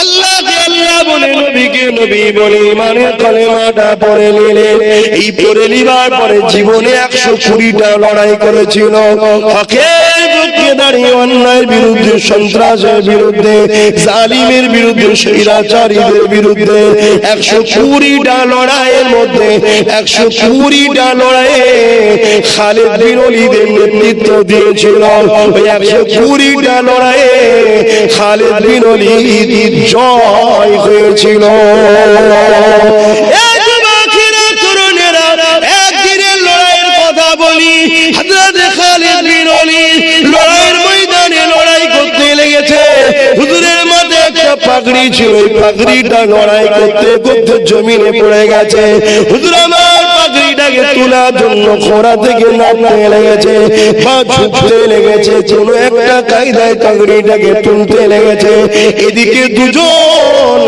আল্লাহকে আল্লাহ বলে নবীকে নবী বলে ইমানের কালেমাটা পড়ে নিলে এই পড়ে নিবার পরে জীবনে 120টা লড়াই করেছিল হকের পক্ষে দাঁড়িয়ে অন্যায়ের বিরুদ্ধে সন্ত্রাসের বিরুদ্ধে জালিমের বিরুদ্ধে স্বৈরাচারীদের বিরুদ্ধে 120টা লড়াইয়ের মধ্যে 120টা লড়াইয়ে খালিদ বিন ওলীদের নেতৃত্ব দিয়েছিল ওই 120টা লড়াইয়ে খালিদ বিন ওলীদ জয় হয়েছিল একদিনের লড়াইয়ের কথা বলি হযরত খালিদ বিন ওলীদ লড়াইয়ের ময়দানে লড়াই করতে লেগেছে হুজুরের মাথায় একটা পাগড়ি ছিল ওই পাগড়িটা লড়াই করতে করতে জমিনে পড়ে গেছে হুজুর আমার পাগড়িটাকে তোলার জন্য ঘোড়া থেকে নামতে লেগেছে বা ঝুঁকতে লেগেছে কোনো একটা কায়দায় পাগড়িটাকে তুলতে লেগেছে এদিকে দুজন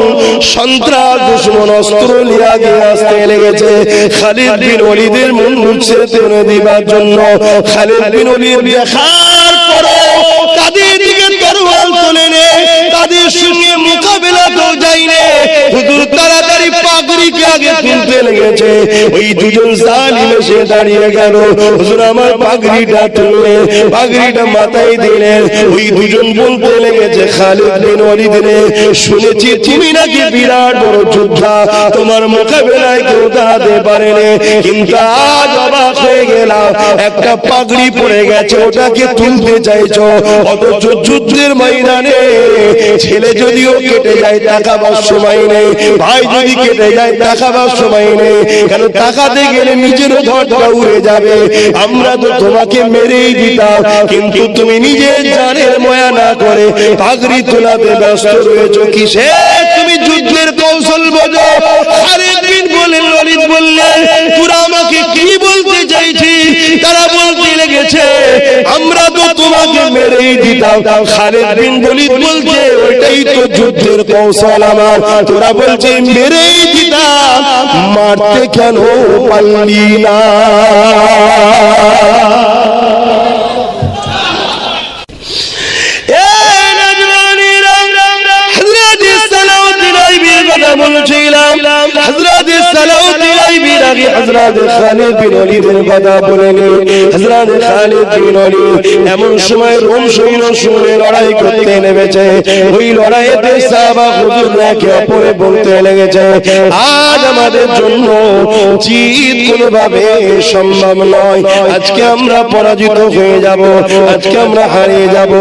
সন্ত্রাস দুশমন অস্ত্র নিয়ে গিয়ে আসতে লেগেছে খালিদ বিন ওলীদের মন মুছে টেনে দিবার জন্য খালিদ বিন ওলীদ দেখার পরে তাদের দিকে তরোয়াল তুলে নে তাদের সঙ্গে মোকাবেলা তো যায়নি হুজুর তাড়াতাড়ি পাগড়িকে আগে তুলতে লেগেছে ওই দুজন জালিম এসে দাঁড়িয়ে গেল হুজুর আমার পাগড়িটা তুললে পাগড়িটা মাথায় দিলেন ওই দুজন বলতে লেগেছে খালিদ বিন ওলীদ রে শুনেছি তুমি নাকি বিরাট বড় যোদ্ধা তোমার মোকাবেলায় কেউ দাঁড়াতে পারেনি কিন্তু আজ অবাক হয়ে গেলাম একটা পাগড়ি পড়ে গেছে ওটাকে তুলতে চাইছো অথচ যুদ্ধের ময়দানে ছেলে যদিও কেটে যায় তাকাবার সময় নেই ভাই যদি কেটে যায় তাকাবার সময় নেই কেন তাকাতে গেলে নিজের ধরটা উড়ে যাবে আমরা তো তোমাকে মেরেই দিতাম কিন্তু তুমি নিজের জানের মায়া না করে পাগড়ি তোলাতে ব্যস্ত রয়েছো কিসে তুমি যুদ্ধের কৌশল বোঝো খালিদ বিন ওলীদ বললেন তোরা আমাকে কি বলতে চাইছিস তারা বলতে লেগেছে আমরা তো তোমাকে মেরেই দিতাম খালিদ বিন ওলীদ বলছে ওইটাই তো যুদ্ধের কৌশল আমার তোরা বলছে মেরেই দিতাম মারতে কেন পারলি না হযরত সালাউদ্দিন আইবির আগে হযরত খালিদ বিন ওলীদের কথা বলেন হযরত খালিদ বিন ওলীদ এমন সময় রোম সৈন্য সঙ্গে লড়াই করতে নেমেছে ওই লড়াইতে সাহাবা হুজুররা একে অপরে বলতে লেগেছে আজ আমাদের জন্য জিত কোনোভাবে সম্ভব নয় আজকে আমরা পরাজিত হয়ে যাব আজকে আমরা হারিয়ে যাব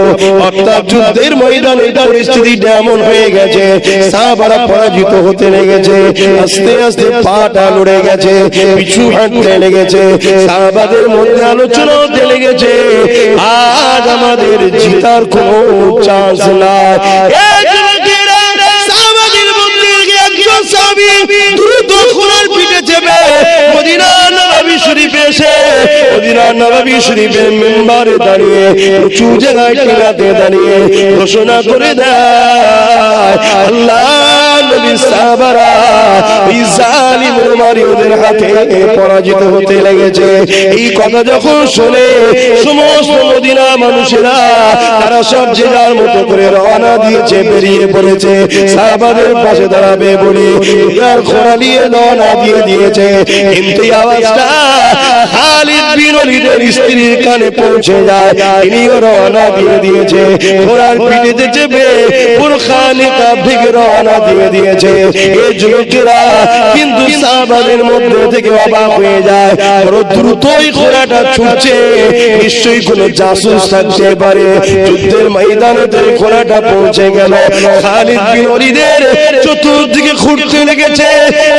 অর্থাৎ যুদ্ধের ময়দানে পরিস্থিতিটা এমন হয়ে গেছে সাহাবারা পরাজিত হতে লেগেছে আস্তে আস্তে পাটা লড়ে গেছে পিছু হাঁটতে লেগেছে সাহাবাদের মধ্যে আলোচনা হতে লেগেছে আজ আমাদের জিতার কোনো চান্স নাই সাহাবাদের মধ্যে একজন সাহাবী দ্রুত ঘোড়ার পিঠে চেপে মদিনা নববী শরীফে এসে মদিনা নববী শরীফের মিম্বরে দাঁড়িয়ে উঁচু জায়গায় টিলাতে দাঁড়িয়ে ঘোষণা করে দেয় আল্লাহ নবী সাহাবারা এই জালিম রোমানীয়দের হাতে পরাজিত হতে লেগেছে এই কথা যখন শুনে সমস্ত মদিনা মানুষেরা তারা সব যে যার মতো করে রওনা দিয়েছে বেরিয়ে পড়েছে সাহাবাদের পাশে দাঁড়াবে বলে আর ঘোড়া নিয়ে রওনা দিয়ে দিয়েছে কিন্তু এই আওয়াজটা খালিদ বিন ওলীদের স্ত্রীর কানে পৌঁছে যায় তিনিও রওনা দিয়ে দিয়েছে ঘোড়ার পিঠে চেপে বুরখা নিকাব থেকে রওনা দিয়ে দিয়েছে এই যুবকেরা কিন্তু সাহাবাদের মধ্যে থেকে অবাক হয়ে যায় বড় দ্রুতই ঘোড়াটা ছুটছে নিশ্চয়ই কোনো জাসুস থাকতে পারে যুদ্ধের ময়দানে ঘোড়াটা পৌঁছে গেল খালিদ বিন ওলীদের চতুর্দিকে ঘুরতে লেগেছে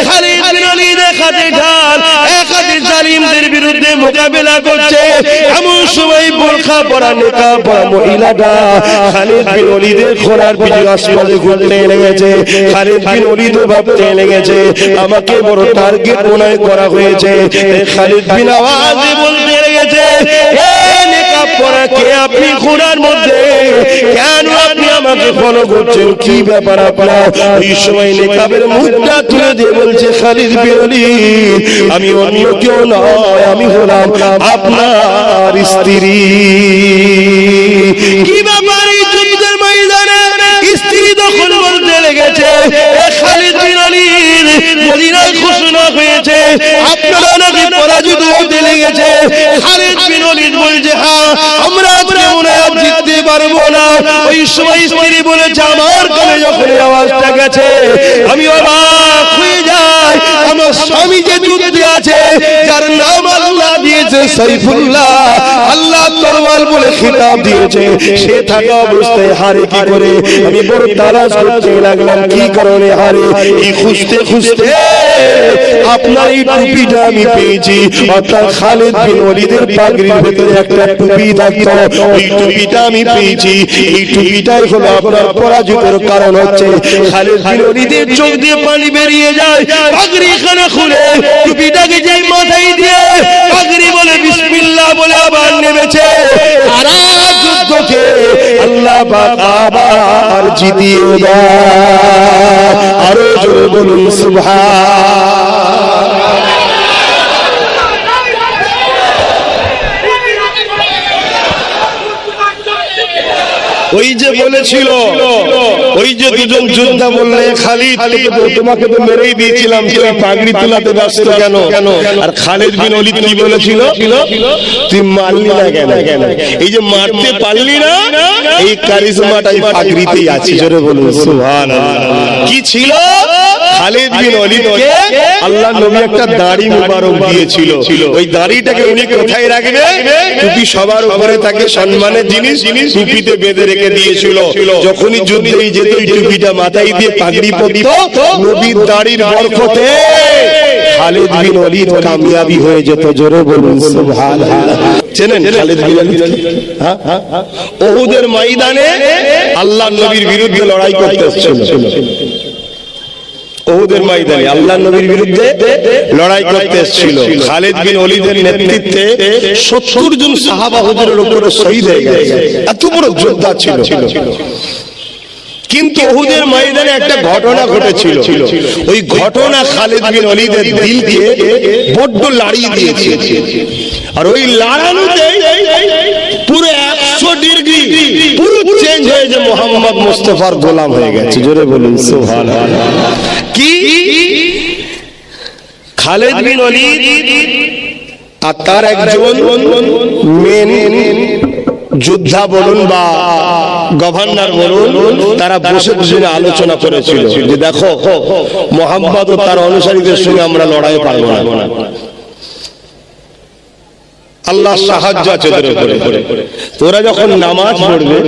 খালিদ বিন ওলীদ হাতে ঢাল এক হাতে জালিমদের বিরুদ্ধে মোকাবেলা করছে এমন সময় বোরখা পরা নিকাব পরা মহিলাটা খালিদ বিন ওলীদের ঘোড়ার পিছু আশপাশে ঘুরতে লেগেছে খালিদ বিন ওলীদ ভাবতে লেগেছে আমাকে বড় টার্গেট মনে করা হয়েছে খালিদ বিন আওয়াজে বলতে লেগেছে নিকাব পরা কে আপনি ঘোড়ার মধ্যে কেন আপনি আমাকে ফলো করছেন কি ব্যাপার আপনার এই সময় নিকাবের মুখটা তুলে দিয়ে বলছে খালিদ বিন ওলীদ আমি অন্য কেউ নয় আমি হলাম আপনার স্ত্রী কি ব্যাপার এই যুদ্ধের ময়দানে স্ত্রী দখল আপনারা নাকি পরাজিত হতে লেগেছে। খালিদ বিন ওয়ালিদ বলছে হ্যাঁ আমরা আজকে মনে হয় জিততে পারবো না। ওই সময় স্ত্রী বলেছে আমার কানে যখন আওয়াজটা গেছে আমি অবাক হয়ে যাই, আমার স্বামী যে যুদ্ধে আছে যার নাম আল্লাহ দিয়েছে সাইফুল্লাহ, আল্লাহ তরওয়ার বলে খিতাব দিয়েছে, সে থাকা অবস্থায় হারে কি করে? আমি বড় তালাশ করতে লাগলাম কি কারণে হারে। এই খুঁজতে খুঁজতে আপনার এই টুপিটা আমি পেয়েছি, অর্থাৎ খালিদ বিন ওয়ালিদের পাগড়ির ভেতরে একটা টুপি থাকতো, এই টুপিটা আমি পেয়েছি। এই টুপিটাই হলো আপনার পরাজিতের কারণ। হচ্ছে খালিদ বিন ওয়ালিদের চোখ দিয়ে পানি বেরিয়ে যায়, পাগড়ি খানা খুলে টুপিটাকে যেই মাথায় দিয়ে পাগড়ি বলে বিসমিল্লাহ বলে আবার নেমেছে। সারা যুদ্ধকে আল্লাহ পাক আবার জিতিয়ে দেয়। আরো জোরে বলুন সুবহান। ওই যে বলেছিল, ওই যে দুজন যোদ্ধা বললে খালিদ তোমাকে তো মেরেই দিয়েছিলাম, তুই পাগড়ি তোলাতে ব্যস্ত কেন? আর খালিদ বিন ওয়ালিদ কি বলেছিল? তুই মারলি না কেন? এই যে মারতে পারলি না, এই কারিজমাটা এই পাগড়িতেই আছে। জোরে বলুন সুবহানাল্লাহ। কি ছিল? খালিদ বিন ওয়ালিদকে আল্লাহ নবী একটা দাড়ি মুবারক দিয়েছিল, ওই দাড়িটাকে উনি কোথায় রাখবে? টুপি সবার উপরে থাকে, সম্মানের জিনিস টুপিতে বেঁধে রেখে দিয়েছিল। যখনই যুদ্ধে যেত ওই টুপিটা মাথায় দিয়ে পাগড়ি পরত, নবীর দাড়ির বরকতে খালিদ বিন ওয়ালিদ কামিয়াবি হয়ে যেত। জোরে বলুন সুবহানাল্লাহ। চেনেন খালিদ বিন ওয়ালিদ? হ্যাঁ, উহুদের ময়দানে আল্লাহ নবীর বিরুদ্ধে লড়াই করতে এসেছিল। উহুদের ময়দানে আল্লাহ নবীর বিরুদ্ধে লড়াই করতে এসেছিল। খালিদ বিন ওয়ালিদের নেতৃত্বে 70 জন সাহাবা হুজুরের উপরে শহীদ হয়ে গেছে। এত বড় যোদ্ধা ছিল। কিন্তু উহুদের ময়দানে একটা ঘটনা ঘটেছিল। ওই ঘটনা খালিদ বিন ওয়ালিদের দিলকে বড্ড লাড়িয়ে দিয়েছে। আর ওই লাড়ানোতে পুরো 100 ডিগ্রি পুরো চেঞ্জ হয়ে যে মোহাম্মদ মুস্তাফার গোলাম হয়ে গেছে। জোরে বলুন সুবহানাল্লাহ। কি খালিদ বিন ওয়ালিদ আর তার একজন মেন যোদ্ধা বলুন বা গভর্নর বলুন, তারা বসে বসে আলোচনা করেছিল যে দেখো মোহাম্মদ ও তার অনুসারীদের সঙ্গে আমরা লড়াই পারবো না, আল্লাহ সাহায্য আছে তোদের উপরে। তোরা যখন নামাজ পড়বে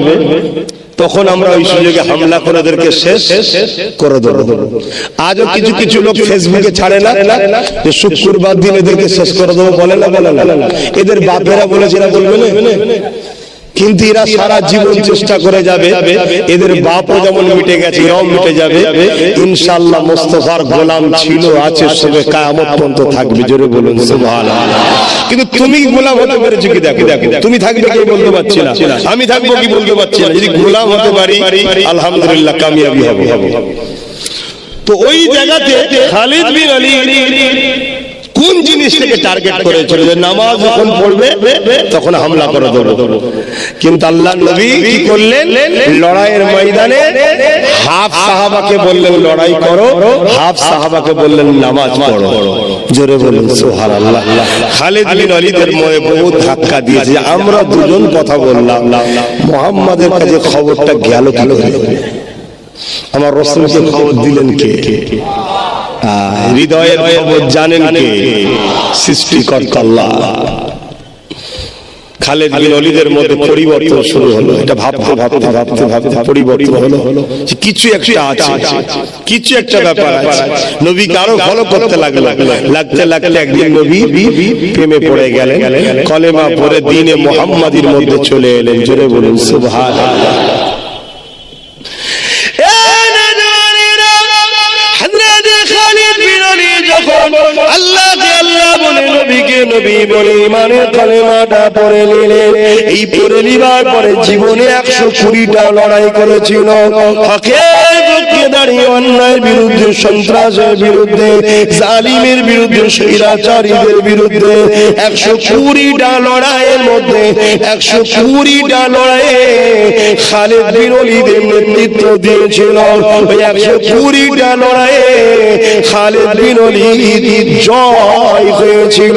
তখন আমরা ওই সুযোগে হামলা করে ওদেরকে শেষ করে দেবো। আজও কিছু কিছু লোক ফেসবুকে ছাড়ে না যে শুক্রবার দিন এদেরকে শেষ করে দেবো, বলে না? এদের বাপেরা বলেছে না, বলবে না? কিন্তু এরা সারা জীবন চেষ্টা করে যাবে, এদের বাপও যেমন মিটে গেছে এরাও মিটে যাবে ইনশাআল্লাহ। মুস্তাফার গোলাম ছিল, আছে, সবে কিয়ামত পর্যন্ত থাকবে। জোরে বলুন সুবহানাল্লাহ। কিন্তু তুমি গোলাম হতে পেরেছো কি? দেখো তুমি থাকবে কি বলতে পারছি না, আমি থাকবো কি বলতে পারছি না। যদি গোলাম হতে পারি আলহামদুলিল্লাহ কামিয়াবি হবে। তো ওই জায়গাতে খালিদ বিন ওয়ালিদ কোন জিনিসটাকে টার্গেট করেছিল যে নামাজ যখন পড়বে তখন হামলা করে দেবো। কিন্তু আল্লাহ নবী কি করলেন? লড়াইয়ের ময়দানে হাফ সাহাবাকে বললেন লড়াই করো, হাফ সাহাবাকে বললেন নামাজ পড়ো। জোরে বলুন সুবহানাল্লাহ। খালিদ বিন ওয়ালিদের মনে বহুত ধাক্কা দিয়েছে। আমরা দুজন কথা বললাম, মুহাম্মাদের কাছে খবরটা গেল কি করে? আমার রাসূলকে খবর দিলেন কে? হৃদয়ের খবর জানেন কে? সৃষ্টিকর্তা আল্লাহ। খালিদ বিন ওয়ালিদের মধ্যে পরিবর্তন শুরু হলো। এটা ভাবতে ভাবতে ভাবতে ভাবতে পরিবর্তন হলো, কিছু একটা আছে, কিছু একটা ব্যাপার আছে। নবীকে আরো ফলো করতে লাগলো। লাগতে লাগতে একদিন নবী প্রেমে পড়ে গেলেন, কলেমা পড়ে দ্বীনে মুহাম্মাদির মধ্যে চলে এলেন। জোরে বলুন সুবহানাল্লাহ। আল্লাহকে আল্লাহ বলে নবীকে নবী বলে ইমানের কালেমাটা পড়ে নিলেন। এই পড়ে নিবার পরে জীবনে 120টা লড়াই করেছিল, হকের পক্ষে দাঁড়িয়ে অন্যায়ের বিরুদ্ধে, সন্ত্রাসের বিরুদ্ধে, জালিমের বিরুদ্ধে, স্বৈরাচারীদের বিরুদ্ধে 120টা লড়াইয়ের মধ্যে 120টা লড়াইয়ে খালিদ বিন ওয়ালিদের নেতৃত্ব দিয়েছিল। ওই 120টা লড়াইয়ে খালিদ বিন ওয়ালিদ জয় হয়েছিল।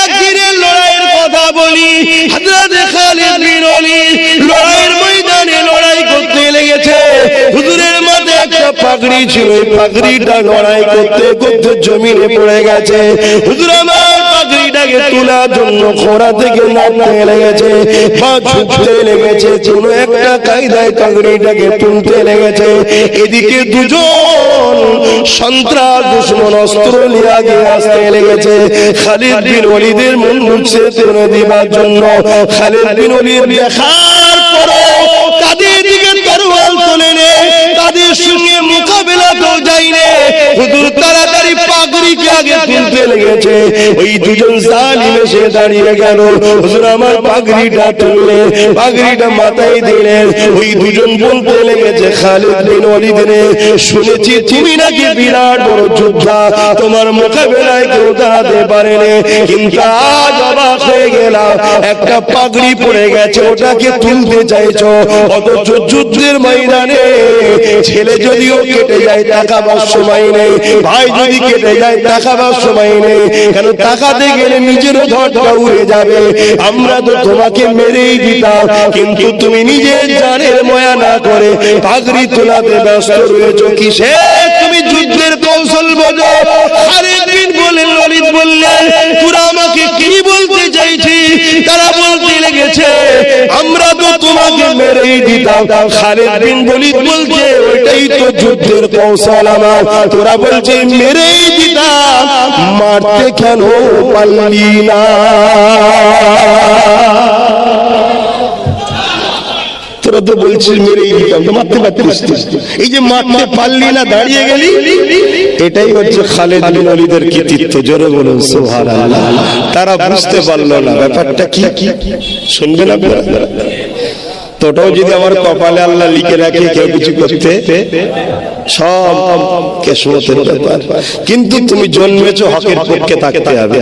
একদিনের লড়াইয়ের কথা বলি, হযরত খালিদ বিন ওয়ালিদ লড়াইয়ের ময়দানে লড়াই করতে লেগেছে। হুজুরের মাথায় একটা পাগড়ি ছিল, এই পাগড়িটা লড়াই করতে করতে জমিনে পড়ে গেছে। হুজুর আমার পাগড়িটাকে তোলার জন্য খোঁড়া থেকে নামতে লেগেছে বা ঝুঁকতে লেগেছে, কোনো একটা কায়দায় পাগড়িটাকে তুলতে লেগেছে। এদিকে দুজন সন্ত্রাস দুশমন অস্ত্র নিয়ে আগে আসতে লেগেছে খালিদ বিন ওয়ালিদের মন মুছে তুলে দিবার জন্য। খালিদ বিন ওয়ালিদ দেখার পরে তাদের দিকে তরোয়াল তুলে নে, তাদের সঙ্গে মোকাবেলা তো যায়নি। হুজুর তাড়াতাড়ি পাগড়িকে আগে তুলতে লেগেছে, ওই দুজন জালিম এসে দাঁড়িয়ে গেল। হুজুর আমার পাগড়িটা তুললে, পাগড়িটা মাথায় দিলেন। ওই দুজন বলতে লেগেছে খালিদ বিন ওয়ালিদ রে, শুনেছি তুমি নাকি বিরাট বড় যোদ্ধা, তোমার মোকাবেলায় কেউ দাঁড়াতে পারেনি, কিন্তু আজ অবাক হয়ে গেলাম, একটা পাগড়ি পড়ে গেছে ওটাকে তুলতে চাইছো, অথচ যুদ্ধের ময়দানে ছেলে যদিও কেটে যায় তাকাবার সময় নেই, ভাই যদি কেটে যায় তাকাবার সময় নেই, কেন তাকাতে গেলে নিজের ধরটা উড়ে যাবে। আমরা তো তোমাকে মেরেই দিতাম, কিন্তু তুমি নিজের জানের ময়া না করে পাগড়ি তোলাতে ব্যস্ত রয়েছো কিসে? তুমি যুদ্ধের কৌশল বোঝো। খালিদ বিন ওয়ালিদ বললেন, তোরা আমাকে কি বলতে চাইছি? তারা বলতে লেগেছে আমরা তো তোমাকে মেরেই দিতাম। খালিদ বিন ওয়ালিদ বলছে ওইটাই তো যুদ্ধের কৌশল আমার, তোরা বলছে মেরেই দিতাম, মারতে কেন পারলি না? তোরা তো বলছিস মেরেই দিতাম, তো মারতে পারতিস। এই যে মারতে পারলি না, দাঁড়িয়ে গেলি, এটাই হচ্ছে খালিদ বিন ওয়ালিদের কৃতিত্ব। জোরে বলুন সুবহানাল্লাহ। তারা বুঝতে পারলো না ব্যাপারটা কি। শুনবেন আপনারা? তোটাও যদি আমার কপালে আল্লাহ লিখে রাখে কেউ কিছু করতে, সব কিসমতের ব্যাপার। কিন্তু তুমি জন্মেছো হকের পক্ষে থাকতে হবে,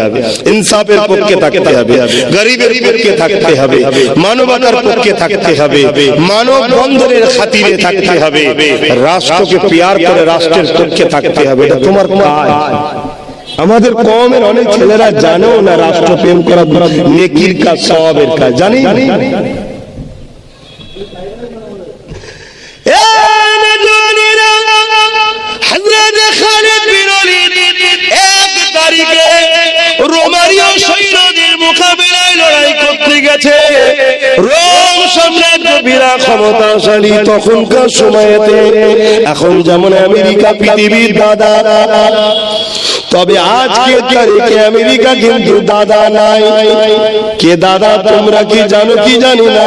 ইনসাফের পক্ষে থাকতে হবে, গরিবের পক্ষে থাকতে হবে, মানবতার পক্ষে থাকতে হবে, মানব বন্ধনের খাতিরে থাকতে হবে, রাষ্ট্রকে প্যার করে রাষ্ট্রের পক্ষে থাকতে হবে। এটা তোমার কাজ। আমাদের কওমের অনেক ছেলেরা জানেও না রাষ্ট্র প্রেম করা নেকির কাজ, সওয়াবের কাজ। জানি হযরত খালিদ বিন ওয়ালিদ 1 তারিখে রোমানীয় সৈন্যদের মোকাবেলায় লড়াই করতে গেছে। রোম সাম্রাজ্য বিরাট ক্ষমতাশালী তখনকার সময়েতে। এখন যেমন আমেরিকা পৃথিবীর দাদা, তবে আজকে তারিখে আমেরিকা কিন্তু দাদা নাই। কে দাদা তোমরা কি জানো কি জানি না,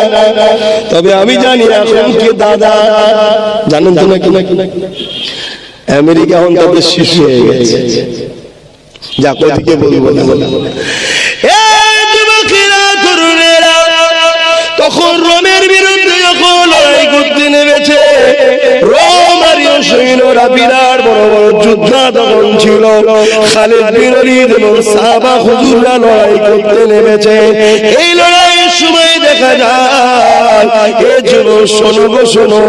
তবে আমি জানি এখন কে দাদা জানেন তো নাকি? আমেরিকা এখন তাদের শিশু হয়ে গেছে, যা কোথেকে বলবো না। তখন রোমের বিরুদ্ধে যখন লড়াই করতে নেমেছে, রোমানীয় সৈন্যরা বিরাট বড় বড় যোদ্ধা তখন ছিল। খালিদ বিন ওয়ালিদ এবং সাহাবা হুজুররা লড়াই করতে নেমেছে। এই লড়াইয়ের সময় দেখা যায় এ যুবক শোনো গো শোনো,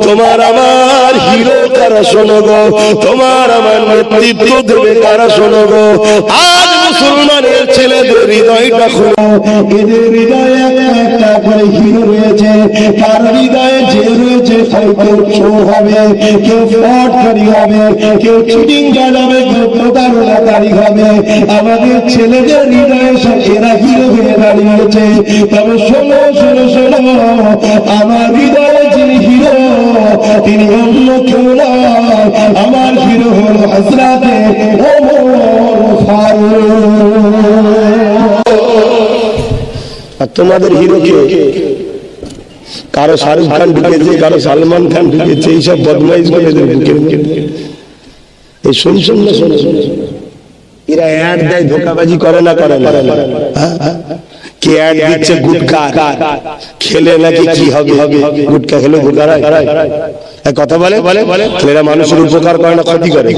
তোমার আমার হিরো কারা শোনো গো, তোমার আমার নেতৃত্ব দেবে কারা শোনো গো। আজ মুসলমানের ছেলেদের হৃদয়টা খোলো, এদের হৃদয়ে একটা করে হিরো রয়েছে, তার হৃদয়ে যে রয়েছে কেউ চোর হবে, কেউ ফ্রডকারী হবে, কেউ চিটিং হবে, কেউ প্রতারণাকারী হবে। আমাদের ছেলেদের হৃদয়ে এরা হিরো হয়ে দাঁড়িয়েছে। তবে শোনো শোনো শোনো, আমার হৃদয়ে যিনি হিরো তিনি অন্য কেউ নয়, আমার হিরো হলো হযরত ওমর ফারুক। আর তোমাদের হিরো কে? কারো শাহরুখ খান ঢুকেছে, কারো সালমান খান ঢুকেছে, এইসব বদমাইশ করে এই শুনছেন না? শোনো, এরা অ্যাড দেয়, ধোকাবাজি করে না? কে অ্যাড দিচ্ছে গুটকা খেলে নাকি কি হবে, গুটকা খেলে গুটকা কথা বলে, ছেলেরা মানুষের উপকার করে না ক্ষতি করে।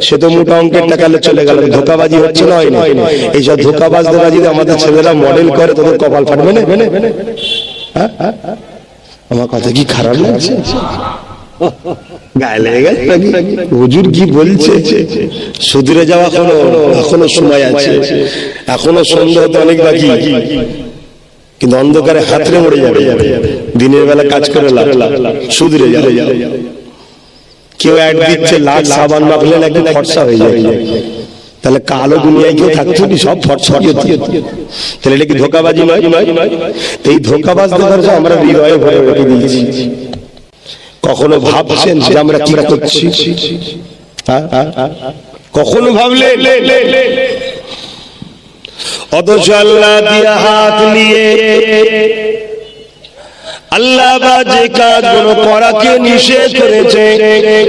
সে তো মোটা অঙ্কের টাকা চলে গেল, ধোকাবাজি হচ্ছে না, হয় না? এইসব ধোকাবাজদের যদি আমাদের ছেলেরা মডেল করে তোদের কপাল ফাটবে না? আমার কথা কি খারাপ লাগছে? গায়ে লেগে গেছে নাকি? হুজুর কি বলছে? সুধরে যাওয়া এখনো সময় আছে, এখনো সন্ধ্যা হতে অনেক বাকি, কিন্তু অন্ধকারে হাতড়ে মরে যাবে। দিনের বেলা কাজ করে সুধরে যাবে। কেউ অ্যাড দিচ্ছে লাখ সাবান মাখলে নাকি ফর্সা হয়ে যায়, তাহলে কালো দুনিয়ায় কেউ থাকতো কি? সব ফর্সা হচ্ছে, তাহলে এটা কি ধোকাবাজি নয়? এই ধোকাবাজ দেখার আমরা হৃদয়ে ভরে রেখে দিয়েছি। কখনো ভাবছেন যে আমরা কি করছি? কখনো ভাবলেন? অথচ আল্লাহ দিয়া হাত নিয়ে আল্লাহ যে কাজগুলো করাকে নিষেধ করেছে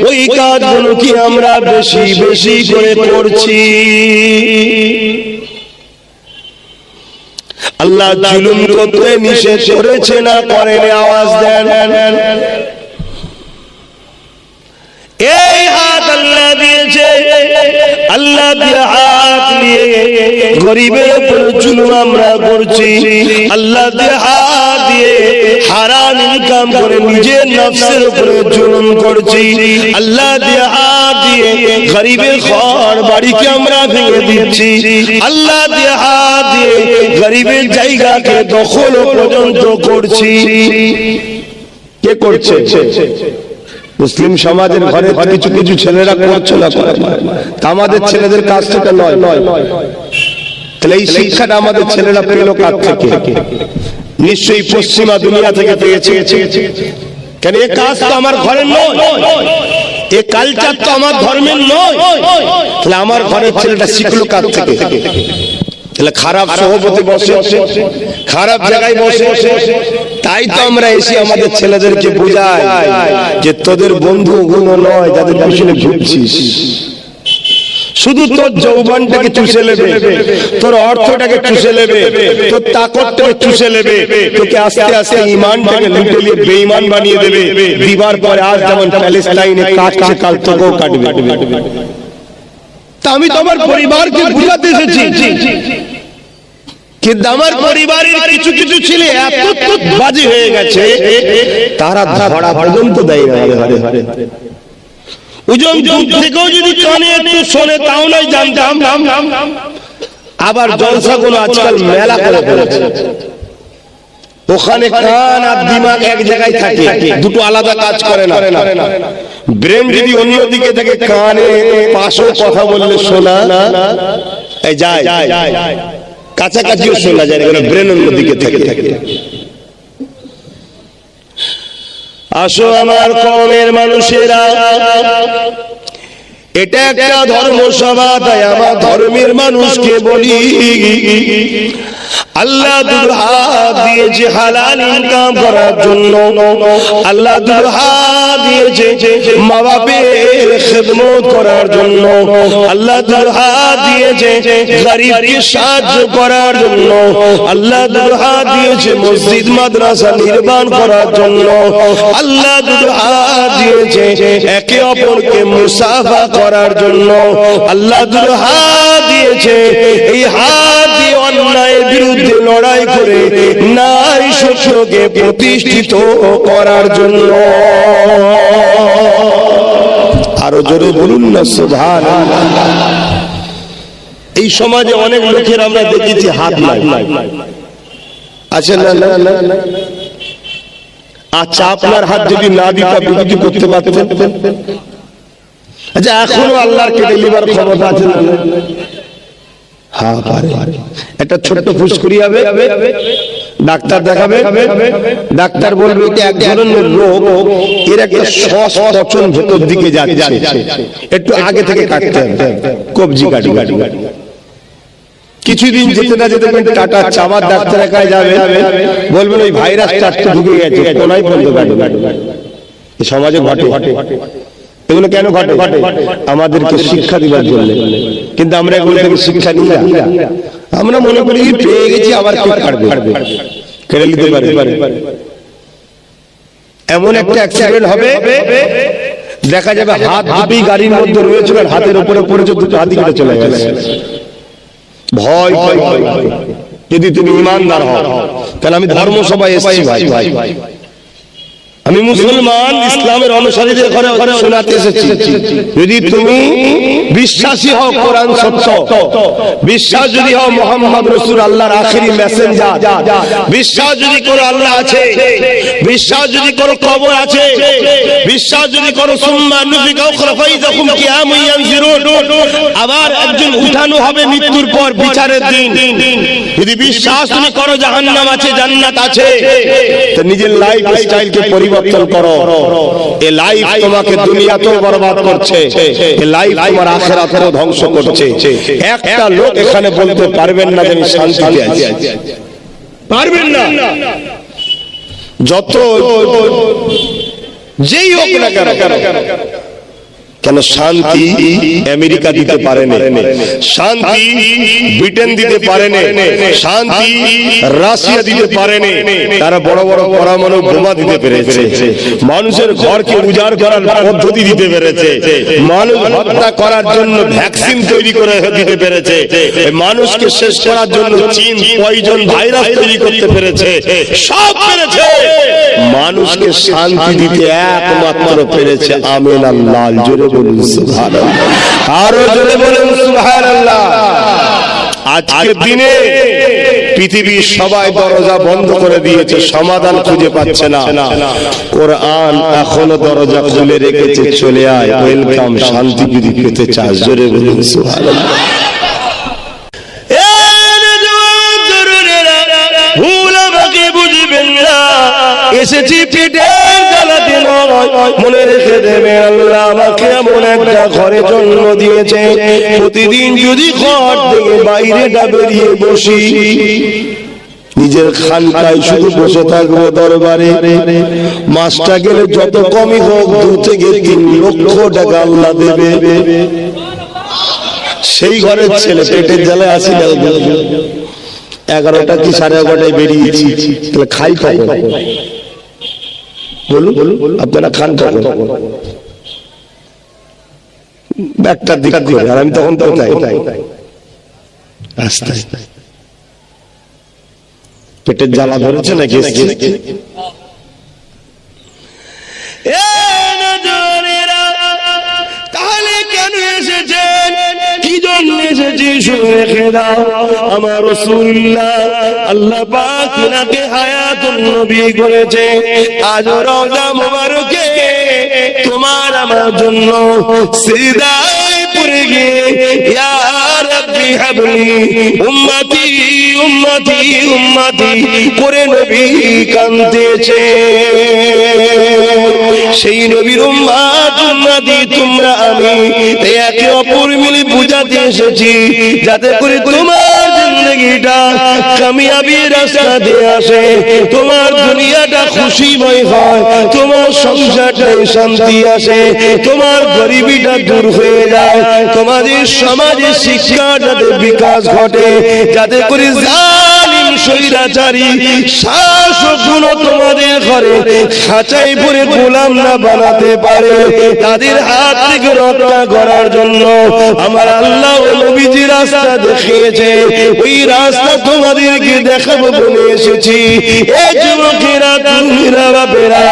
ওই কাজগুলো কি আমরা বেশি বেশি করে করছি? আল্লাহ জুলুম করতে নিষেধ করেছে না করেন? আওয়াজ দেন। এই হাত আল্লাহ দিয়েছে, আল্লাহ দিয়ে হাত নিয়ে গরিবের উপর জুলুম আমরা করছি। আল্লাহ দিয়ে হাত দিয়ে হারাম ইনকাম করে নিজের নফসের উপরে জুলুম করছি। আল্লাহ দিয়ে হাত দিয়ে গরিবের ঘর বাড়িকে আমরা ভেঙে দিচ্ছি। আল্লাহ দিয়ে হাত দিয়ে গরিবের জায়গাকে দখল পর্যন্ত করছি। কে করছে? মুসলিম সমাজের ঘরে কিছু কিছু ছেলেরা করছে না, আমাদের ছেলেদের কাছ থেকে নয়। তাহলে এই শিক্ষাটা আমাদের ছেলেরা পেল কাছ থেকে? নিশ্চয়ই পশ্চিমা দুনিয়া থেকে পেয়েছে। কেন? এ কাজ তো আমার ঘরের নয়, এ কালচার তো আমার ধর্মের নয়। তাহলে আমার ঘরের ছেলেটা শিখলো কাছ থেকে? তাহলে খারাপ সহবতে বসে, খারাপ জায়গায় বসে। তাই তো আমরা এসে আমাদের ছেলেদেরকে বোঝাই যে তোদের বন্ধু ওগুলো নয় যাদের পিছনে ঘুরছিস। শুধু তোর যৌবনটাকে চুষে নেবে, তোর অর্থটাকে চুষে নেবে, তোর তাকতটাকে চুষে নেবে, তোকে আস্তে আস্তে ঈমানটাকে লুটে নিয়ে বেঈমান বানিয়ে দেবে। দিবার পরে আজ যেমন প্যালেস্টাইনে কাটছে, কাল তোকেও কাটবে। তা আমি তো আমার পরিবারকে বুঝাতে এসেছি, কিন্তু আমার পরিবারের কিছু কিছু ছেলে এত বাজে হয়ে গেছে তারা ধরা পর্যন্ত দেয় না। ওজন দূর থেকেও যদি কানে একটু শোনে তাও নয় জানতাম। আবার জলসাগুলো আজকাল মেলা করে ফেলেছে, ওখানে কান আর দিমাগ এক জায়গায় থাকে, দুটো আলাদা কাজ করে না। ব্রেন যদি অন্যদিকে থাকে কানে পাশেও কথা বললে শোনা যায়, কাছাকাছিও শোনা যায়, ব্রেন অন্যদিকে থাকে। আসো আমার কওমের মানুষেরা, এটা একটা ধর্মসভা, তাই আমার ধর্মের মানুষকে বলি আল্লাহ দুটো হাত দিয়েছে হালাল ইনকাম করার জন্য। আল্লাহ দুটো হাত দিয়েছে মা বাপের খেদমত করার জন্য। আল্লাহ দুটো হাত দিয়েছে গরিবকে সাহায্য করার জন্য। আল্লাহ দুটো হাত দিয়েছে মসজিদ মাদ্রাসা নির্মাণ করার জন্য। আল্লাহ দুটো হাত দিয়েছে একে অপরকে মুসাফা করার জন্য। আল্লাহ দুটো হাত দিয়েছে এই হাত দিয়ে অন্যায়ের বিরুদ্ধে লড়াই করে নারী সত্যকে প্রতিষ্ঠিত করার জন্য। আরো জোরে বলুন না সুবহানাল্লাহ। এই সমাজে অনেক লোকের আমরা দেখেছি হাত নাই। আচ্ছা না, আচ্ছা আপনার হাত যদি না দিতে বিক্রি করতে পারতেন? আচ্ছা এখনো আল্লাহর কেটে লিবার ক্ষমতা আছে না? হ্যাঁ পারে। একটা ছোট্ট ফুসকুড়ি হবে, ডাক্তার দেখাবে, ডাক্তার বলবে এটা এক ধরনের রোগ, এর একটা শ্বাস পচন ভেতর দিকে যাচ্ছে, একটু আগে থেকে কাটতে হবে, কবজি কাটি। কিছুদিন যেতে না যেতে টাটা চামার ডাক্তারের কাছে যাবে, বলবেন ওই ভাইরাসটা একটু ঢুকে গেছে, কোনায় বন্ধ কাটবে। সমাজে ঘটে। এগুলো কেন ঘটে? আমাদেরকে শিক্ষা দিবার জন্য। কিন্তু আমরা এগুলো থেকে শিক্ষা নিই না, আমরা মনে করি পেয়ে গেছি, আবার কেটে কাটবে, কেটে নিতে পারে। এমন একটা অ্যাক্সিডেন্ট হবে, দেখা যাবে হাত দুটি গাড়ির মধ্যে রয়েছে, হাতের উপরে পড়েছে, দুটো হাতি কেটে চলে গেছে। ভয় ভয় ভয়, যদি তুমি ইমানদার হও। কারণ আমি ধর্ম সভায় এসেছি ভাই, আমি মুসলমান, ইসলামের অনুসারীদের ঘরে ঘরে শোনাতে এসেছি। যদি তুমি বিশ্বাসী হও কোরআন সত্য, বিশ্বাস যদি হও মুহাম্মদ রাসূল আল্লাহর আখেরি মেসেঞ্জার, বিশ্বাস যদি করো আল্লাহ আছে, বিশ্বাস যদি করো কবর আছে, বিশ্বাস যদি করো সুম্মা নুফিকা উখরা ফাইযাকুম কিয়ামুন ইয়ানজিরুন, আবার একজন উঠানো হবে মৃত্যুর পর বিচারের দিন, যদি বিশ্বাস তুমি করো জাহান্নাম আছে জান্নাত আছে, তো নিজের লাইফ স্টাইলকে পরিবর্তন করো। এই লাইফ তোমাকে দুনিয়াতেও বরবাদ করছে, এই লাইফ তোমার আখিরাতেও ধ্বংস করছে। একটা লোক এখানে বলতে পারবেন না যে আমি শান্তিতে আছি, পারবেন না। যত যেই হোক না কেন, শান্তি আমেরিকা দিতে পারে না, শান্তি ব্রিটেন দিতে পারে না, শান্তি রাশিয়া দিতে পারে না। তারা বড় বড় পরমাণু বোমা দিতে পেরেছে, মানুষের ঘরকে উজাড় করার পদ্ধতি দিতে পেরেছে, মানুষ হত্যা করার জন্য ভ্যাকসিন তৈরি করে দিতে পেরেছে, মানুষকে শেষ করার জন্য চীন পয়জন ভাইরাস তৈরি করতে পেরেছে, সব পেরেছে। মানুষকে শান্তি দিতে একমাত্র পেরেছে আমিন আল্লাহ। জোরে বলুন সুবহানাল্লাহ, আরো জোরে বলুন সুবহানাল্লাহ। আজকের দিনে পৃথিবীর সবাই দরজা বন্ধ করে দিয়েছে, সমাধান খুঁজে পাচ্ছে না। কোরআন এখনো দরজা খুলে রেখেছে, চলে আয়, ওয়েলকাম, শান্তি যদি পেতে চাস। জোরে বলুন সুবহানাল্লাহ। এসেছি পেটের জ্বালাতে নয়, মনে রেখে দেবে আল্লাহ আমাকে এমন একটা ঘরে জন্ম দিয়েছে, প্রতিদিন যদি ঘর থেকে বাইরেটা বেরিয়ে বসি, নিজের খানকায় শুধু বসে থাকবো দরবারে, মাসটা গেলে যত কমই হোক 2 থেকে 3 লক্ষ টাকা আল্লাহ দেবে। সেই ঘরের ছেলে পেটের জ্বালায় আসি না, 11টা কি 11:30 বেরিয়েছি, তাহলে খাই কখন? বলুন আপনারা খান কখন? একটা দিক করে, আর আমি তখন তো আস্তে আস্তে পেটের জ্বালা ধরেছে নাকি? তাহলে কেন এসেছেন, কি জন্য এসেছি শুনে রেখে দাও। আমার রাসূলুল্লাহ আল্লাহ পাক নাকে হায়াতুন নবী করেছে, আজ রওজা মুবারকে তোমার আমার জন্য সিজদায় পড়ে গিয়ে ইয়া রাব্বি হাবলি উম্মতি উম্মতি উম্মতি করে নবী কাঁদতেছে। সেই নবীর উম্মত উম্মতি তোমরা আমি একে অপর মিলে বুঝাতে এসেছি, যাতে করে তোমার জিন্দেগিটা কামিয়াবির রাস্তা দিয়ে আসে, তোমার দুনিয়াটা খুশিময় হয়, তোমার সংসারটায় শান্তি আসে, তোমার গরিবিটা দূর হয়ে যায়, তোমাদের সমাজে শিক্ষাটাতে বিকাশ ঘটে, যাতে করে জালিম স্বৈরাচারী শাসকগুলো তোমাদের ঘরে খাঁচাই পরে গোলাম না বানাতে পারে। তাদের হাত থেকে রক্ষা করার জন্য আমার আল্লাহ নবীজি রাস্তা দেখিয়েছে, ওই রাস্তা তোমাদেরকে দেখাবো বলে এসেছি। এই যুবকেরা, তুমিরা বাপেরা,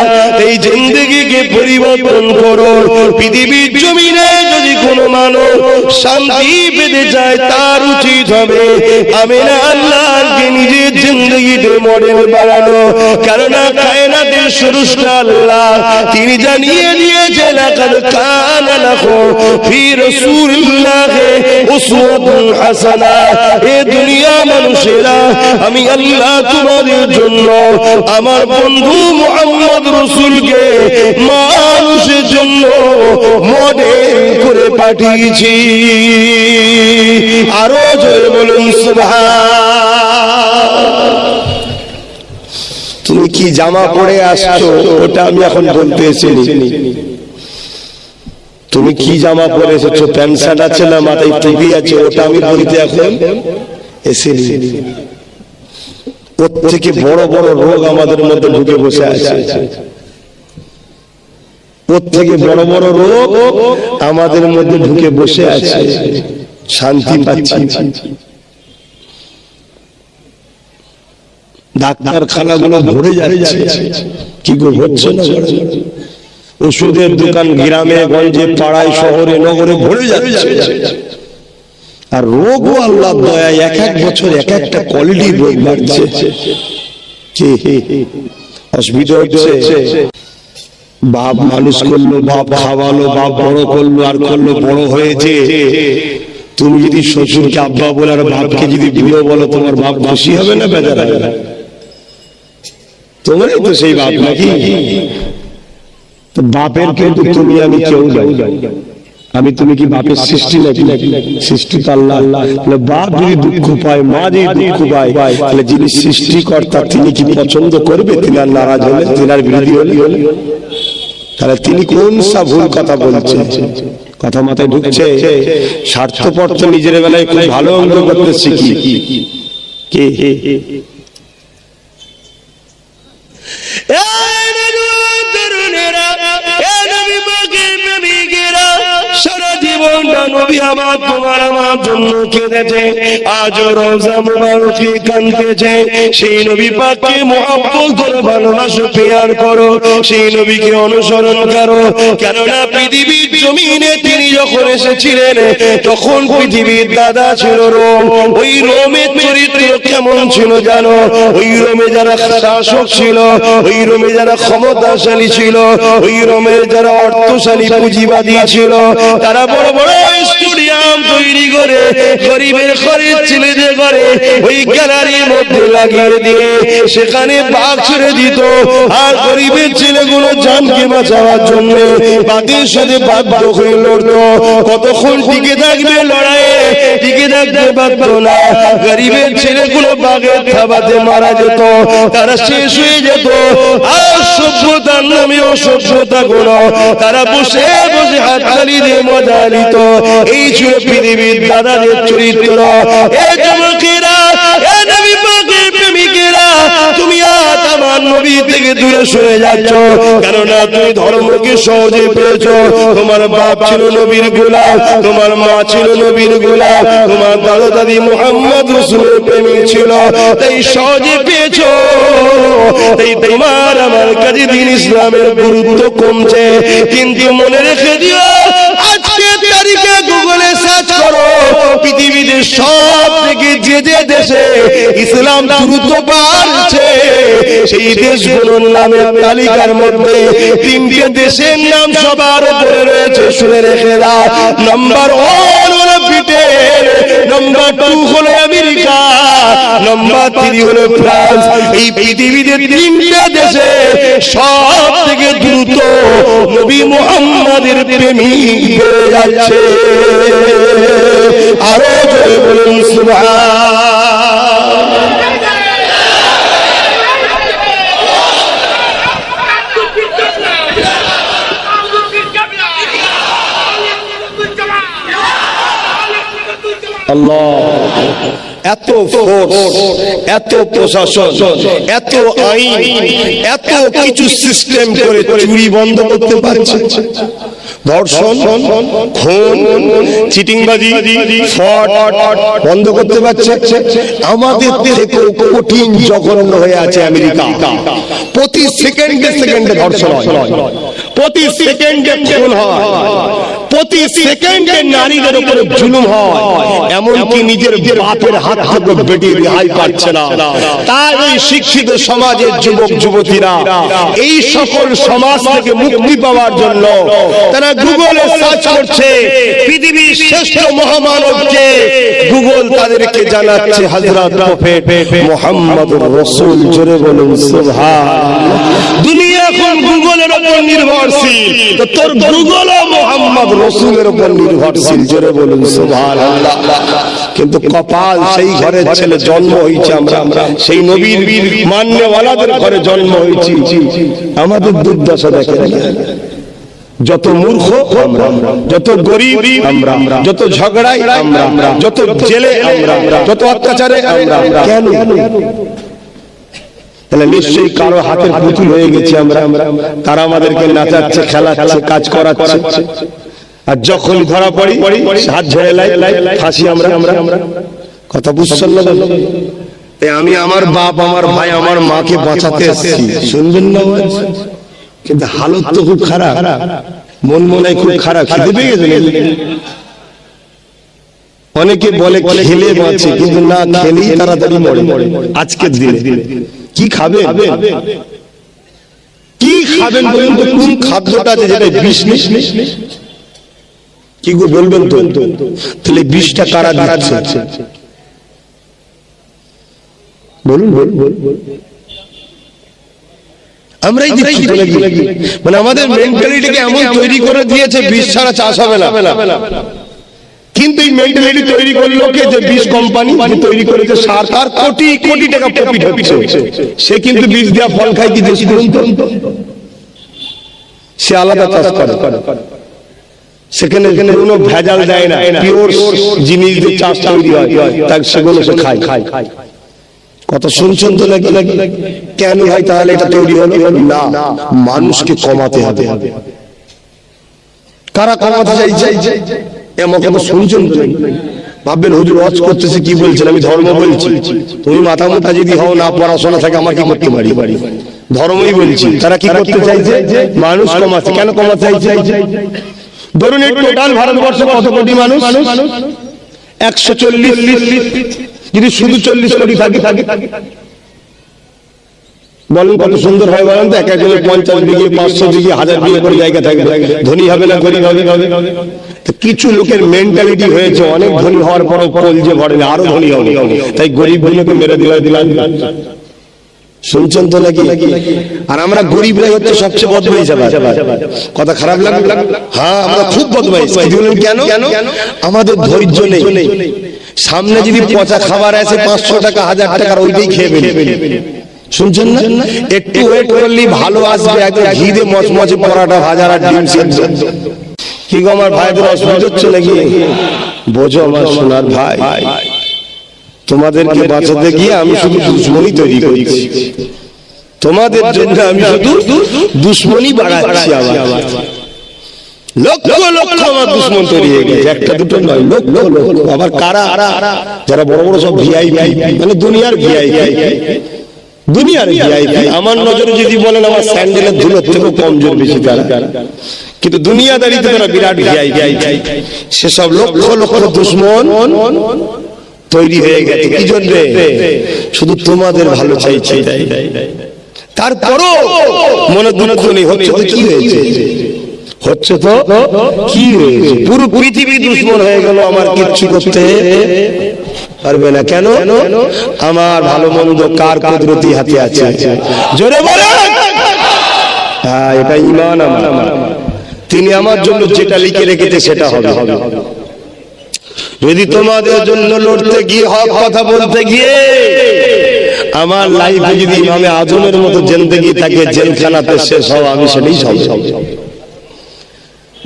এই জিন্দেগিকে পরিবর্তন করো। পৃথিবীর জমিনে যদি কোনো মানুষ শান্তি পেতে চায়, তার উচিত হবে আমিনা আল্লাহকে নিজের জিন্দেগিতে মডেল বানানো। কেননা কায়নাতের স্রষ্টা আল্লাহ তিনি জানিয়ে দিয়েছেন, লাকাদ কানা লাকুম ফি রাসূলিল্লাহি উসওয়াতুন হাসানা। এ দুনিয়া মানুষেরা, আমি আল্লাহ তোমাদের জন্য আমার বন্ধু মুহাম্মদ রাসূলকে মানুষের জন্য মডেল করে পাঠিয়েছি। আরো জোরে বলুন সুবহান। তুমি কি জামা পরে আসছো ওটা আমি এখন বলতে এসেছি। তুমি কি জামা পরে এসেছো, প্যান্ট শার্ট আছে না মাথায় টুপি আছে, ওটা আমি বলতে এখন এসে ওর থেকে বড় বড় রোগ আমাদের মধ্যে ঢুকে বসে আছে, ওর থেকে বড় বড় রোগ আমাদের মধ্যে ঢুকে বসে আছে, শান্তি পাচ্ছি। ডাক্তারখানাগুলো ভরে যাচ্ছে, কি করে হচ্ছে না? ওষুধের দোকান গ্রামে গঞ্জে পাড়ায় শহরে নগরে ভরে যাচ্ছে। আর রোগও আল্লাহ দয়ায় এক এক বছর এক একটা কোয়ালিটির রোগ বাড়ছে। অসুবিধা হচ্ছে, বাপ মানুষ করলো, বাপ খাওয়ালো, বাপ বড় করলো, আর করলো বড় হয়েছে। তুমি যদি শ্বশুরকে আব্বা বলে আর বাপকে যদি বিয়ে বলো, তোমার বাপ খুশি হবে না বেজার হবে? তোমারই তো সেই বাপ নাকি? বাপের কিন্তু তুমি আমি কেউ যাই, আমি তুমি কি বাপের সৃষ্টি নাকি? সৃষ্টি তো আল্লাহ। বাপ যদি দুঃখ পায়, মা যদি দুঃখ পায়, তাহলে যিনি সৃষ্টিকর্তা তিনি কি পছন্দ করবে? তিনি আর নারাজ হলে, তিনি আর বিরোধী হলে, তাহলে তিনি কোন সা ভুল কথা বলছেন? কথা মাথায় ঢুকছে? স্বার্থপর তো নিজের বেলায় খুব ভালো অঙ্গ করতে শিখি। কে সারা জীবনটা নবী আমার তোমার আমার জন্য কেঁদেছে, আজও রওজা মুবারকে কাঁদতেছে। সেই নবী পাককে মুহাব্বত করে ভালোবাসো, প্যার করো, সেই নবীকে অনুসরণ করো। কেননা পৃথিবীর জমিনে তিনি যখন এসেছিলেন তখন পৃথিবীর দাদা ছিল রোম। ওই রোমের চরিত্র কেমন ছিল জানো? ওই রোমে যারা শাসক ছিল, ওই রোমে যারা ক্ষমতাশালী ছিল, ওই রোমের যারা অর্থশালী পুঁজিবাদী ছিল, তারা বড় বড় স্টেডিয়াম তৈরি করে গরিবের ঘরের ছেলেদের ঘরে ওই গ্যালারির মধ্যে লাগিয়ে দিয়ে সেখানে বাঘ ছেড়ে দিত। আর গরিবের ছেলেগুলো জানকে বাঁচাবার জন্য বাঘের সাথে বাধ্য হয়ে লড়তো। কতক্ষণ টিকে থাকবে লড়াইয়ে? টিকে থাকতে পারত না। গরিবের ছেলেগুলো বাঘের থাবাতে মারা যেত, তারা শেষ হয়ে যেত। আর সভ্যতার নামে অসভ্যতা গুলো তারা বসে বসে হাততালি দিয়ে মজা নিত। এই ছিল পৃথিবীর দাদাদের চরিত্র। এ যুবকেরা, এ নবী পাকের প্রেমিকেরা, তুমি আজ আমার নবী থেকে দূরে সরে যাচ্ছ। কেননা তুমি ধর্মকে সহজে পেয়েছো। তোমার বাপ ছিল নবীর গোলাম, তোমার মা ছিল নবীর গোলাম, তোমার দাদা দাদি মুহাম্মদ রাসূলের প্রেমিক ছিল, তাই সহজে পেয়েছো। তাই তোমার আমার কাছে দ্বীন ইসলামের গুরুত্ব কমছে। কিন্তু মনে রেখে দিও, আজকের তারিখে গুগলে সার্চ করো, পৃথিবীতে সব থেকে যে যে দেশে ইসলাম দ্রুত বাড়ছে সেই দেশগুলোর নামের তালিকার মধ্যে তিনটে দেশের নাম সবার উপরে রয়েছে। শুনে রেখে দাও, নাম্বার 1 হলো ব্রিটেন, নাম্বার 2 হলো আমেরিকা, নাম্বার 3 হলো ফ্রান্স। এই পৃথিবীতে তিনটে দেশে সব থেকে দ্রুত নবী মুহাম্মদের প্রেমিক বেড়ে যাচ্ছে। আরো জোরে বলুন সুবহান। আল্লাহ, এত ফোর্স, এত প্রশাসন, এত আইন, এত কিছু সিস্টেম করে চুরি বন্ধ করতে পারছে, ধর্ষণ, খুন, চিটিংবাজি, ফ্রড বন্ধ করতে পারছে। আমাদের থেকেও কঠিন জঘন্য হয়ে আছে আমেরিকা। প্রতি সেকেন্ডে সেকেন্ডে ধর্ষণ হয়, প্রতি সেকেন্ডে খুন হয়, প্রতি সেকেন্ডে নারীদের উপরে জুলুম হয়। এমনকি নিজের বাপের হাত থেকে বেটি রেহাই পাচ্ছে না। তাই ওই শিক্ষিত সমাজের যুবক যুবতীরা এই সকল সমাজ থেকে মুক্তি পাওয়ার জন্য তারা গুগলে সার্চ করছে পৃথিবীর শ্রেষ্ঠ মহামানবকে। গুগল তাদেরকে জানাচ্ছে হযরত প্রফেট মুহাম্মদুর রাসূল। জোরে বলুন সুবহানাল্লাহ। দুনিয়া এখন গুগলের উপর নির্ভরশীল, তো তোর গুগলও মুহাম্মদ রাসূলের উপর নির্ভরশীল। জোরে বলুন সুবহানাল্লাহ। কিন্তু কপাল, সেই ঘরের ছেলে জন্ম হয়েছে আমরা, সেই নবীর মান্যওয়ালাদের ঘরে জন্ম হয়েছি। আমাদের দুর্দশা দেখেন, যত মূর্খ আমরা, যত গরিব আমরা, যত ঝগড়াই আমরা, যত জেলে আমরা, যত অত্যাচারে আমরা। কেন? তাহলে নিশ্চয়ই কারো হাতের পুতুল হয়ে গেছি আমরা। তারা আমাদেরকে নাচাচ্ছে, খেলাচ্ছে, কাজ করাচ্ছে, আর যখন ধরা পড়ি হাত ঝেড়ে লাই ফাঁসি আমরা। কথা বুঝছেন না? আমি আমার বাপ, আমার ভাই, আমার মাকে বাঁচাতে এসেছি, শুনবেন না? কিন্তু হালত তো খুব খারাপ, মন মনে খুব খারাপ। খিদে পেয়ে গেছে। অনেকে বলে খেলে বাঁচে, কিন্তু না, খেলেই তাড়াতাড়ি মরে। আজকের দিনে কি খাবে, কি খাবেন বলুন তো? কোন খাদ্যটা আছে যেটা বিষ নেই? কি গো বলবেন তো? তাহলে বিষটা কারা দিচ্ছে? বলুন। আমরাই দিচ্ছি। মানে আমাদের মেন্টালিটিকে এমন তৈরি করে দিয়েছে বিষ ছাড়া চাষ হবে না। কিন্তু এই মেন্টালিটি তৈরি করলো কে? যে বিষ কোম্পানি তৈরি করেছে, সার তার কোটি কোটি টাকা প্রফিট হচ্ছে। সে কিন্তু বিষ দেওয়া ফল খায় কি দেশ? সে আলাদা চাষ করে, সেখানে কোনো ভেজাল দেয় না, পিওর জিনিস দিয়ে চাষ তৈরি হয়, তাই সেগুলো সে খায়। কত শুনছেন তো নাকি? কেন হয় তাহলে এটা তৈরি হলো? না, মানুষকে কমাতে হবে। কারা কমাতে চাইছে? এমন কথা শুনছেন তো? ভাববেন হুজুর ওয়াজ করতেছে, কি বলছেন? আমি ধর্ম বলছি। তুমি মাথা মোটা যদি হও, না পড়াশোনা থাকে, আমার কি করতে পারি? ধর্মই বলছি। তারা কি করতে চাইছে? মানুষ কমাচ্ছে। কেন কমাতে চাইছে? ধরুন এই টোটাল ভারতবর্ষে কত কোটি মানুষ? 140। যদি শুধু 40 কোটি থাকে, বলুন কত সুন্দর হয় বলেন তো? এক একজনের 50 বিঘে, 500 বিঘে, 1000 বিঘে করে জায়গা থাকবে। ধনী হবে না গরিব হবে? কিছু লোকের মেন্টালিটি হয়েছে অনেক ধনী হওয়ার পরও কলজে ভরে না, আরো ধনী হবে, তাই গরিব গুলোকে মেরে দিলাম। শুনছেন তো নাকি? আর আমরা গরিবরাই হচ্ছে সবচেয়ে বদমাইশ। কথা খারাপ লাগবে? হ্যাঁ, আমরা খুব বদমাইশ। কেন? আমাদের ধৈর্য নেই। সামনে যদি পচা খাবার আছে, 500 টাকা 1000 টাকার, ওইটাই খেয়ে ফেলি। শুনছেন না? একটু ওয়েট করলেই ভালো আসবে, একদম ঘি দিয়ে মচমচে পরোটা, ভাজা আর ডিম সিদ্ধ। কি গো আমার ভাইদের অসুবিধা হচ্ছে নাকি? বোঝো আমার সোনার ভাই, তোমাদেরকে বাঁচাতে গিয়ে আমি শুধু দুশ্মনী তৈরি করছি। তোমাদের জন্য আমি শুধু দুশ্মনী বাড়াচ্ছি। আমার লক্ষ লক্ষ আমার দুশ্মন তৈরি হয়ে গেছে, একটা দুটো নয়, লক্ষ লক্ষ। আবার কারা? যারা বড় বড় সব ভিআইপি, মানে দুনিয়ার ভিআইপি। আমার নজরে যদি বলেন, আমার স্যান্ডেলের ধুলোর থেকেও কমজোর বেশি তারা। কিন্তু দুনিয়াদারিতে তারা বিরাট ভিআইপি। সেসব লক্ষ লক্ষ দুশ্মন তৈরি হয়ে গেছে। কি জন্য? শুধু তোমাদের ভালো চাইছে। তারপরও মনে দুর্নীতি হচ্ছে তো কি হয়েছে? হচ্ছে তো কি হয়েছে? পুরো পৃথিবী দুশ্মন হয়ে গেল, আমার কিচ্ছু করতে পারবে না। কেন? আমার ভালো মন্দ কার কুদরতি হাতে আছে? জোরে বলে। হ্যাঁ, এটা ঈমান আমার। তিনি আমার জন্য যেটা লিখে রেখেছে সেটা হবে। যদি তোমাদের জন্য লড়তে গিয়ে, হক কথা বলতে গিয়ে আমার লাইফে যদি ইমামে আজমের মতো জিন্দেগি থাকে, জেলখানাতে শেষ হওয়া, আমি সেটাই সব।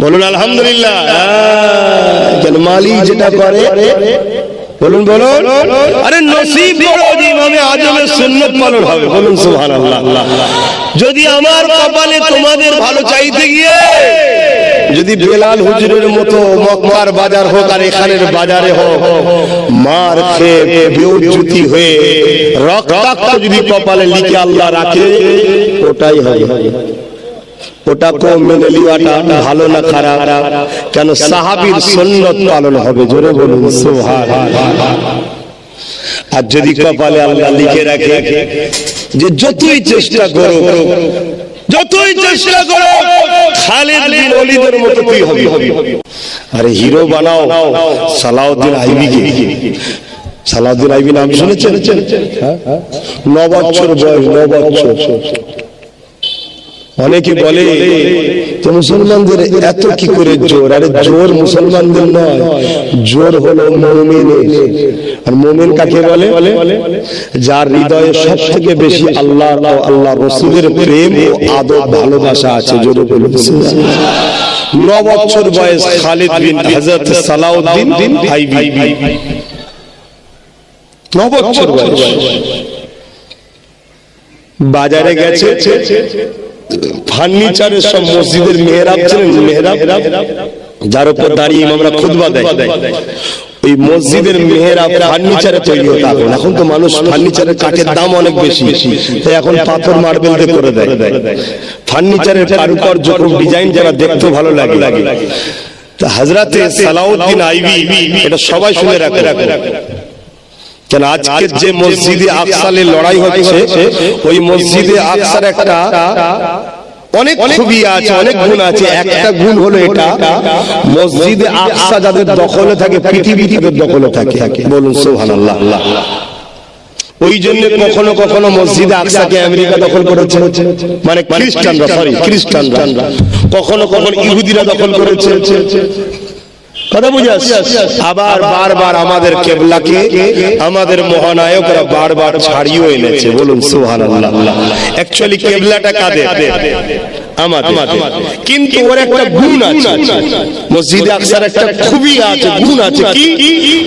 বলুন আলহামদুলিল্লাহ। কেন? মালিক যেটা করে, বলুন। আরে নসিব করো যে ইমামে আজমের সুন্নাত পালন হবে। বলুন সুবহানাল্লাহ। যদি আমার কপালে তোমাদের ভালো চাইতে গিয়ে যদি বেলাল হুজুরের মতো মক্কার বাজার হোক আর এখানের বাজারে হোক, মার খেয়ে বেউজ্জতি হয়ে রক্তাক্ত যদি কপালে লিখে আল্লাহ রাখে, ওটাই হয়। ওটাকে মেনে নেওয়াটা ভালো না খারাপ? কেন? সাহাবীর সুন্নাত পালন হবে। জোরে বলুন সুবহানাল্লাহ। আর যদি কপালে আল্লাহ লিখে রাখে যে যতই চেষ্টা করো, খালিদ বিন ওলীদের মতো তুই হবি। আরে হিরো বানাও সালাউদ্দিন আইবিকে। সালাউদ্দিন আইবি নাম শুনেছেন? 9 বছর বয়স, 9 বছর। অনেকে বলে যে মুসলমানদের এত কি করে জোর, আরে জোর মুসলমানদের নয়, জোর হলো মুমিনের। আর মুমিন কাকে বলে? যার হৃদয়ে সব থেকে বেশি আল্লাহ ও আল্লাহ রাসূলের প্রেম ও আদব ভালোবাসা আছে। জোরে বলুন সুবহানাল্লাহ। 9 বছর বয়স খালিদ বিন হযরত সালাউদ্দিন আইবি, 9 বছর বয়স, বাজারে গেছে, ফার্নিচারের সব মসজিদের মেহরাব ছিলেন, মেহরাব যার উপর দাঁড়িয়ে ইমামরা খুতবা দেয়, ওই মসজিদের মেহরাব ফার্নিচারে তৈরি হতো। এখন তো মানুষ ফার্নিচারের কাঠের দাম অনেক বেশি, তাই এখন পাথর মার্বেল দিয়ে করে দেয়। ফার্নিচারের কারুকার্য খুব ডিজাইন যারা দেখতে ভালো লাগে। তা হযরতে সালাউদ্দিন আইবি, এটা সবাই শুনে রাখে, কেন আজকে যে মসজিদে আকসালে লড়াই হচ্ছে, ওই মসজিদে আকসার একটা অনেক খুবই আছে, অনেক গুণ আছে। একটা গুণ হলো এটা, মসজিদে আকসা যাদের দখলে থাকে, পৃথিবী তাদের দখলে থাকে। বলুন সুবহানাল্লাহ। ওই জন্য কখনো কখনো মসজিদে আকসাকে আমেরিকা দখল করেছে, মানে খ্রিস্টানরা, কখনো কখনো ইহুদিরা দখল করেছে। কথা বুঝে আসছে? আবার বারবার আমাদের কিবলাকে আমাদের মহানায়করা বারবার ছাড়িয়ে এনেছে। বলুন সুবহানাল্লাহ। অ্যাকচুয়ালি কিবলাটা কাদের? আমাদের। কিন্তু ওর একটা গুণ আছে, মসজিদে আকসার একটা খুবই আছে, গুণ আছে। কি?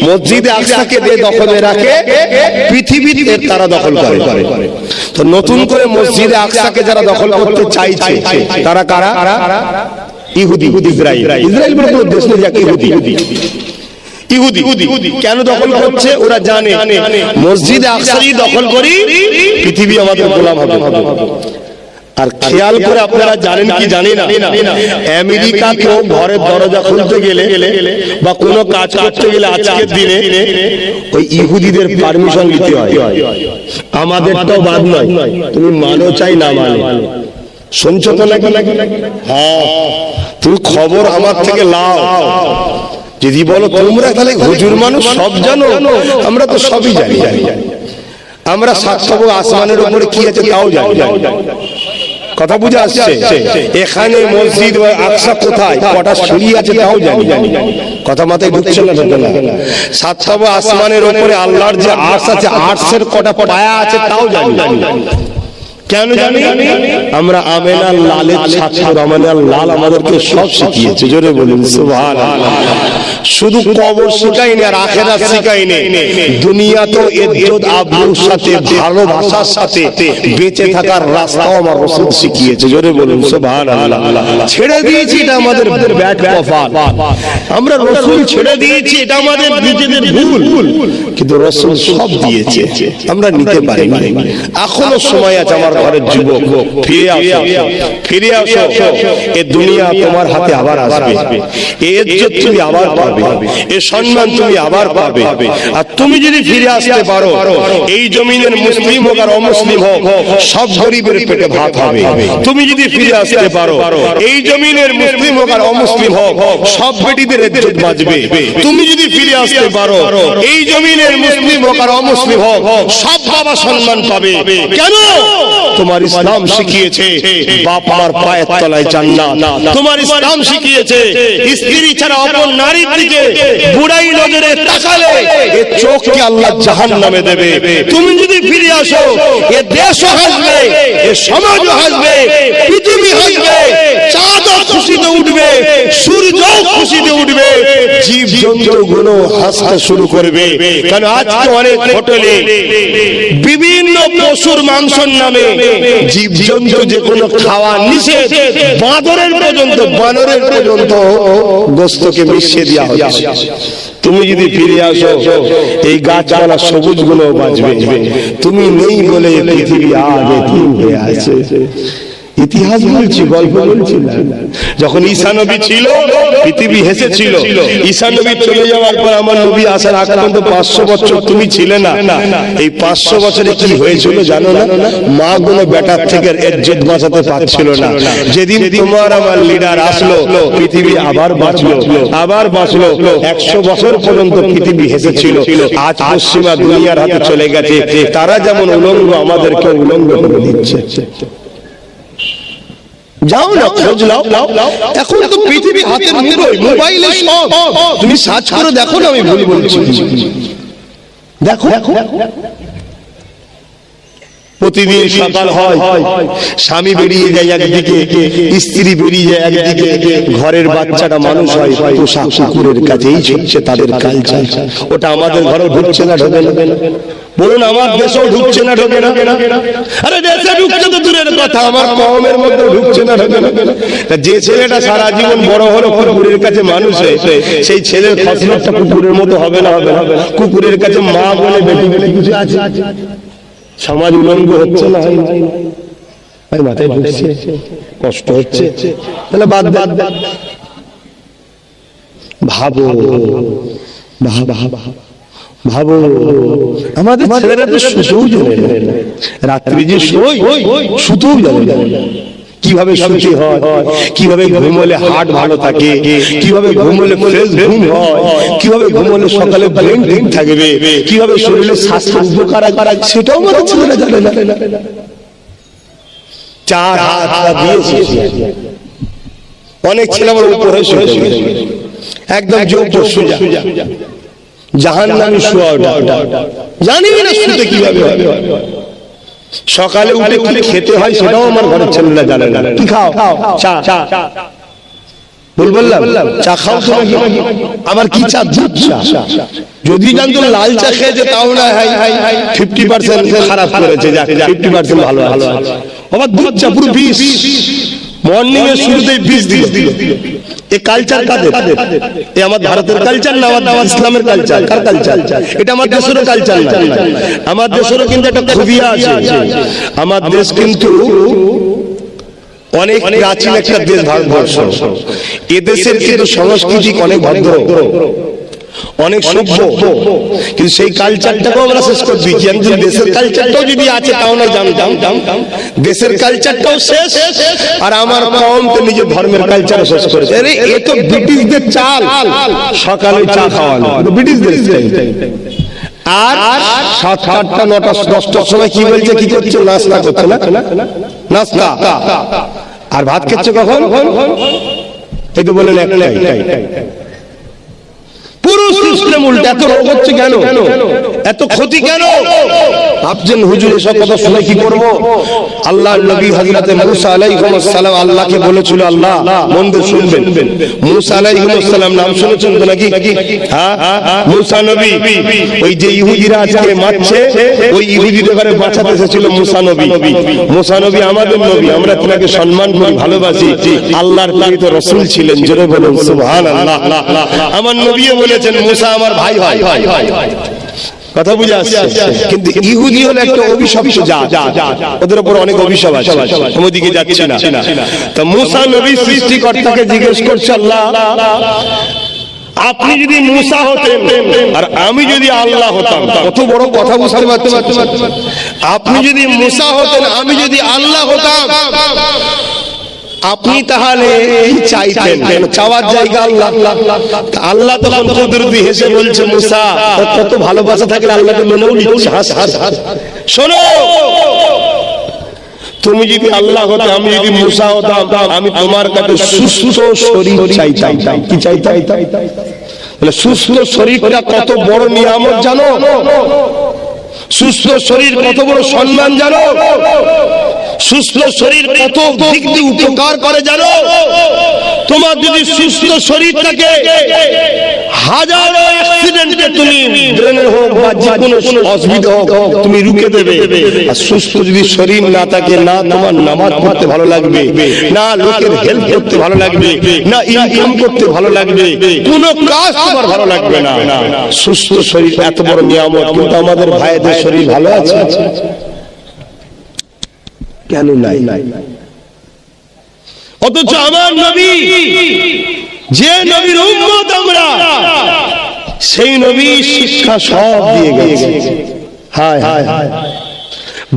মসজিদে আকসাকে যে দখলে রাখে, পৃথিবীতে তারা দখল করে। তো নতুন করে মসজিদে আকসাকে যারা দখল করতে চাইছে, তারা কারা? ইহুদি, ইসরায়েল। ইসরায়েল বলে কোনো দেশ নেই যাকে ইহুদি। কেন দখল করছে? ওরা জানে মসজিদে আকসাই দখল করি, পৃথিবী আমাদের গোলাম হবে। আর খেয়াল করে আপনারা জানেন কি জানি না, আমেরিকা কেউ ঘরের দরজা খুলতে গেলে বা কোনো কাজ করতে গেলে আজকের দিনে ওই ইহুদিদের পারমিশন নিতে হয়। আমাদের তো বাদ নয়, তুমি মানো চাই না মানো। শুনছো তো নাকি? হ্যাঁ, তুমি খবর আমার থেকে লাও। যদি বলো তোমরা তাহলে হুজুর মানুষ সব জানো, আমরা তো সবই জানি। আমরা 7 আসমানের উপরে কি আছে তাও জানি। কথা বুঝে আসছে? এখানে মসজিদ আকসা কোথায়, কটা সিঁড়ি আছে তাও জানি। কথা মাথায় ঢুকছে না? 7 আসমানের উপরে আল্লাহর যে আরশ আছে, আরশের কটা পায়া আছে তাও জানি। কেন জানি? আমরা আমেনার লালের ছাত্র, আমেনার লাল আমাদেরকে সব শিখিয়েছে। জোরে বলুন সুবহানাল্লাহ। শুধু কবর শিখায়নি আর আখিরাত শিখায়নি, দুনিয়া তো ইজ্জত আবরুর সাথে, ভালোবাসার সাথে বেঁচে থাকার রাস্তাও আমার রাসূল শিখিয়েছে। জোরে বলুন সুবহানাল্লাহ। ছেড়ে দিয়েছি, এটা আমাদের ব্যাড কপাল। আমরা রাসূল ছেড়ে দিয়েছি, এটা আমাদের নিজেদের ভুল। কিন্তু রাসূল সব দিয়েছে, আমরা নিতে পারিনি। এখনো সময় আছে আমার ঘরের যুবক, ফিরে আসো, ফিরে আসো। এই দুনিয়া তোমার হাতে আবার আসবে, এই ইজ্জত তুমি আবার পাবে, এই সম্মান তুমি আবার পাবে। আর তুমি যদি ফিরে আসতে পারো, এই জমিনের মুসলিম হোক আর অমুসলিম হোক, সব গরিবের পেটে ভাত হবে। তুমি যদি ফিরে আসতে পারো, এই জমিনের মুসলিম হোক আর অমুসলিম হোক, সব বেটিদের ইজ্জত বাঁচবে। তুমি যদি ফিরে আসতে পারো, এই জমিনের মুসলিম হোক আর অমুসলিম হোক, সব বাবা সম্মান পাবে। কেন? তোমার ইসলাম শিখিয়েছে বাপ মার পায়ের তলায় জান্নাত। তোমার ইসলাম শিখিয়েছে স্ত্রী ছাড়া অপর নারীর দিকে বুড়াই নজরে তাকালে এ চোখকে আল্লাহ জাহান্নামে দেবে। তুমি যদি ফিরে আসো, এ দেশও হাসবে, এ সমাজও হাসবে, পৃথিবী হাসবে, চাঁদও খুশিতে উঠবে, সূর্যও খুশিতে উঠবে, জীব জন্তুগুলো হাসতে শুরু করবে। কারণ আজকে অনেক হোটেলে বিভিন্ন পশুর মাংসের নামে জীব জন্তু যে কোনো খাওয়া নিষেধ, বাঁদরের পর্যন্ত গোস্তকে মিশিয়ে দেওয়া হচ্ছে। তুমি যদি ফিরে আসো, এই গাছপালা সবুজ গুলো বাঁচবে। তুমি নেই বলে পৃথিবী আগে হয়ে আছে। ইতিহাস বলছি, গল্প বলছি না। যখন ঈসা নবী ছিল, পৃথিবী হেসেছিল। ঈসা নবী চলে যাওয়ার পর আমার নবী আসার আগ পর্যন্ত 500 বছর তুমি ছিলে না। এই 500 বছরে কি হয়েছিল জানো না? মা গুলো বেটার থেকে ইজ্জত বাঁচাতে পারছিল না। যেদিন তোমার আমার লিডার আসলো, পৃথিবী আবার বাঁচলো, আবার বাঁচলো। 100 বছর পর্যন্ত পৃথিবী হেসেছিল। আজ পশ্চিমা দুনিয়ার হাতে চলে গেছে। তারা যেমন উলঙ্গ, আমাদেরকে উলঙ্গ করে দিচ্ছে। যাও না, খোঁজ লাও। এখন তো পৃথিবী হাতের মুঠোয়, মোবাইলে সব, তুমি সার্চ করে দেখো না, আমি ভুল বলছি। দেখো প্রতিদিন সকাল হয়, স্বামী বেরিয়ে যায় একদিকে, স্ত্রী বেরিয়ে যায় একদিকে, ঘরের বাচ্চাটা মানুষ হয় পোষা কুকুরের কাছেই ছুটছে তাদের কালচার। ওটা আমাদের ঘরেও ঢুকছে না, ঢোকে না? বলুন, আমার দেশেও ঢুকছে না, ঢোকে না? আরে দেশে ঢুকছে তো দূরের কথা, আমার কওমের মধ্যে ঢুকছে না, ঢোকে না? যে ছেলেটা সারা জীবন বড় হলো কুকুরের কাছে মানুষ হয়ে, সেই ছেলের ফসলটা কুকুরের মতো হবে না? হবে না? কুকুরের কাছে মা বলে বেটি বলে কিছু আছে? সমাজ উলঙ্গ হচ্ছে না? মাথায় ঢুকছে, কষ্ট হচ্ছে, তাহলে বাদ বাদ। ভাবো ভাবো, আমাদের ছেলেরা তো শুতেও জানে না, রাত্রি যে শোয় শুতেও জানে না। কিভাবে শুতে হয়, কিভাবে ঘুমোলে হার্ট ভালো থাকে, কিভাবে ঘুমোলে ফ্রেশ ঘুম হয়, কিভাবে ঘুমোলে সকালে ব্রেন ঠিক থাকবে, কিভাবে শরীরে স্বাস্থ্য উপকার করে, সেটাও আমাদের ছেলেরা জানে না। চার হাত দিয়েছে অনেক ছেলে আমার উপরে শুয়ে একদম যোগ্য সোজা জাহান্নামী শোয়া, জানি না শুতে কিভাবে হবে। সকালে উঠে কি খেতে হয় সেটাও আমার ঘরের ছেলেরা জানে না। কি খাও? চা। বললাম চা খাও তো, আবার কি চা? দুধ চা। যদি জানতো লাল চা খেয়েছে তাও না 50% খারাপ করেছে, 50% ভালো আছে। আবার দুধ চা পুরো 20, মর্নিং এর শুরুতেই 20 দিল। এই কালচার কাদের? এ আমার ভারতের কালচার না, আমার ইসলামের কালচার? কার কালচার? এটা আমার দেশেরও কালচার না। আমার দেশেরও কিন্তু একটা খুবিয়া আছে। আমার দেশ কিন্তু অনেক প্রাচীন একটা দেশ ভারতবর্ষ। এদেশের কিন্তু সংস্কৃতি অনেক ভদ্র, অনেক সভ্য, কিন্তু সেই কালচারটাকেও আমরা শেষ করে দিচ্ছি। দেশের কালচারটাও যদি আছে তাও না জানতাম, দেশের কালচারটাও শেষ, আর আমার কওম তো নিজের ধর্মের কালচার শেষ করেছে। এ তো ব্রিটিশদের চাল, সকালে চা খাওয়ানো ব্রিটিশদের। আর 7, 8, 9, 10টার সময় কি বলছে, কি করছে? নাস্তা করছে না, নাস্তা। আর ভাত খেচ্ছে কখন? এই তো বলেন একটাই। পুরো সিস্টেম উল্টা। এত রোগ হচ্ছে কেন? এত ক্ষতি কেন? ভাবছেন হুজুর এসব কথা শুনে কি করব? আল্লাহর নবী হযরতে মুসা আলাইহিস সালাম আল্লাহকে বলেছিল, আল্লাহ, মন দিয়ে শুনবেন, মুসা আলাইহিস সালাম নাম শুনেছেন তো নাকি? হ্যাঁ, মুসা নবী। ওই যে ইহুদিরা আজকে মারছে, ওই ইহুদিদের ঘরে বাঁচাতে এসেছিল মুসা নবী। মুসা নবী আমাদের নবী, আমরা তাকে সম্মান করি, ভালোবাসি। আল্লাহর প্রেরিত রাসূল ছিলেন, জোরে বলুন সুবহানাল্লাহ। আমার নবীও বলেছেন মুসা আমার ভাই হয়। কথা বুঝে আসছে? কিন্তু ইহুদি হলো একটা অভিশপ্ত জাত, ওদের উপর অনেক অভিশাপ আছে, ওদিকে যাচ্ছে না। তা মুসা নবী সৃষ্টিকর্তাকে জিজ্ঞেস করছে, আল্লাহ, আপনি যদি মুসা হতেন আর আমি যদি আল্লাহ হতাম, কত বড় কথা বুঝতে পারছেন? আপনি যদি মুসা হতেন, আমি যদি আল্লাহ হতাম, আপনি তাহলে কি চাইতেন? চাওয়ার জায়গা আল্লাহ। আল্লাহ তখন কুদরতি হেসে বলছে, মুসা, কত ভালোবাসা থাকলে আল্লাহকে মেনেও নিচ্ছে। শোনো, তুমি যদি আল্লাহ হতে, আমি যদি মুসা হতাম, আমি তোমার কাছে সুস্থ শরীর চাইতাম। কি চাইতাম? বলে সুস্থ শরীরটা কত বড় নিয়ামত জানো? সুস্থ শরীর কত বড় সম্মান জানো? সুস্থ শরীর কত দিক দিয়ে উপকার করে জানো? তোমার যদি সুস্থ শরীর থাকে, হাজারো অ্যাক্সিডেন্টে তুমি ব্রেনের হোক বা যে কোনো অসুবিধা হোক তুমি রুখে দেবে। আর সুস্থ যদি শরীর না থাকে, না তোমার নামাজ পড়তে ভালো লাগবে, না লোকের হেল্প করতে ভালো লাগবে, না ইনকাম করতে ভালো লাগবে, কোনো কাজ তোমার ভালো লাগবে না। সুস্থ শরীর এত বড় নিয়ামত, কিন্তু আমাদের ভাইদের শরীর ভালো আছে কেন নাই? অথচ আমার নবী, যে নবীর উম্মত আমরা, সেই নবী শিক্ষা সব দিয়ে গেছে। হায় হায় হায়,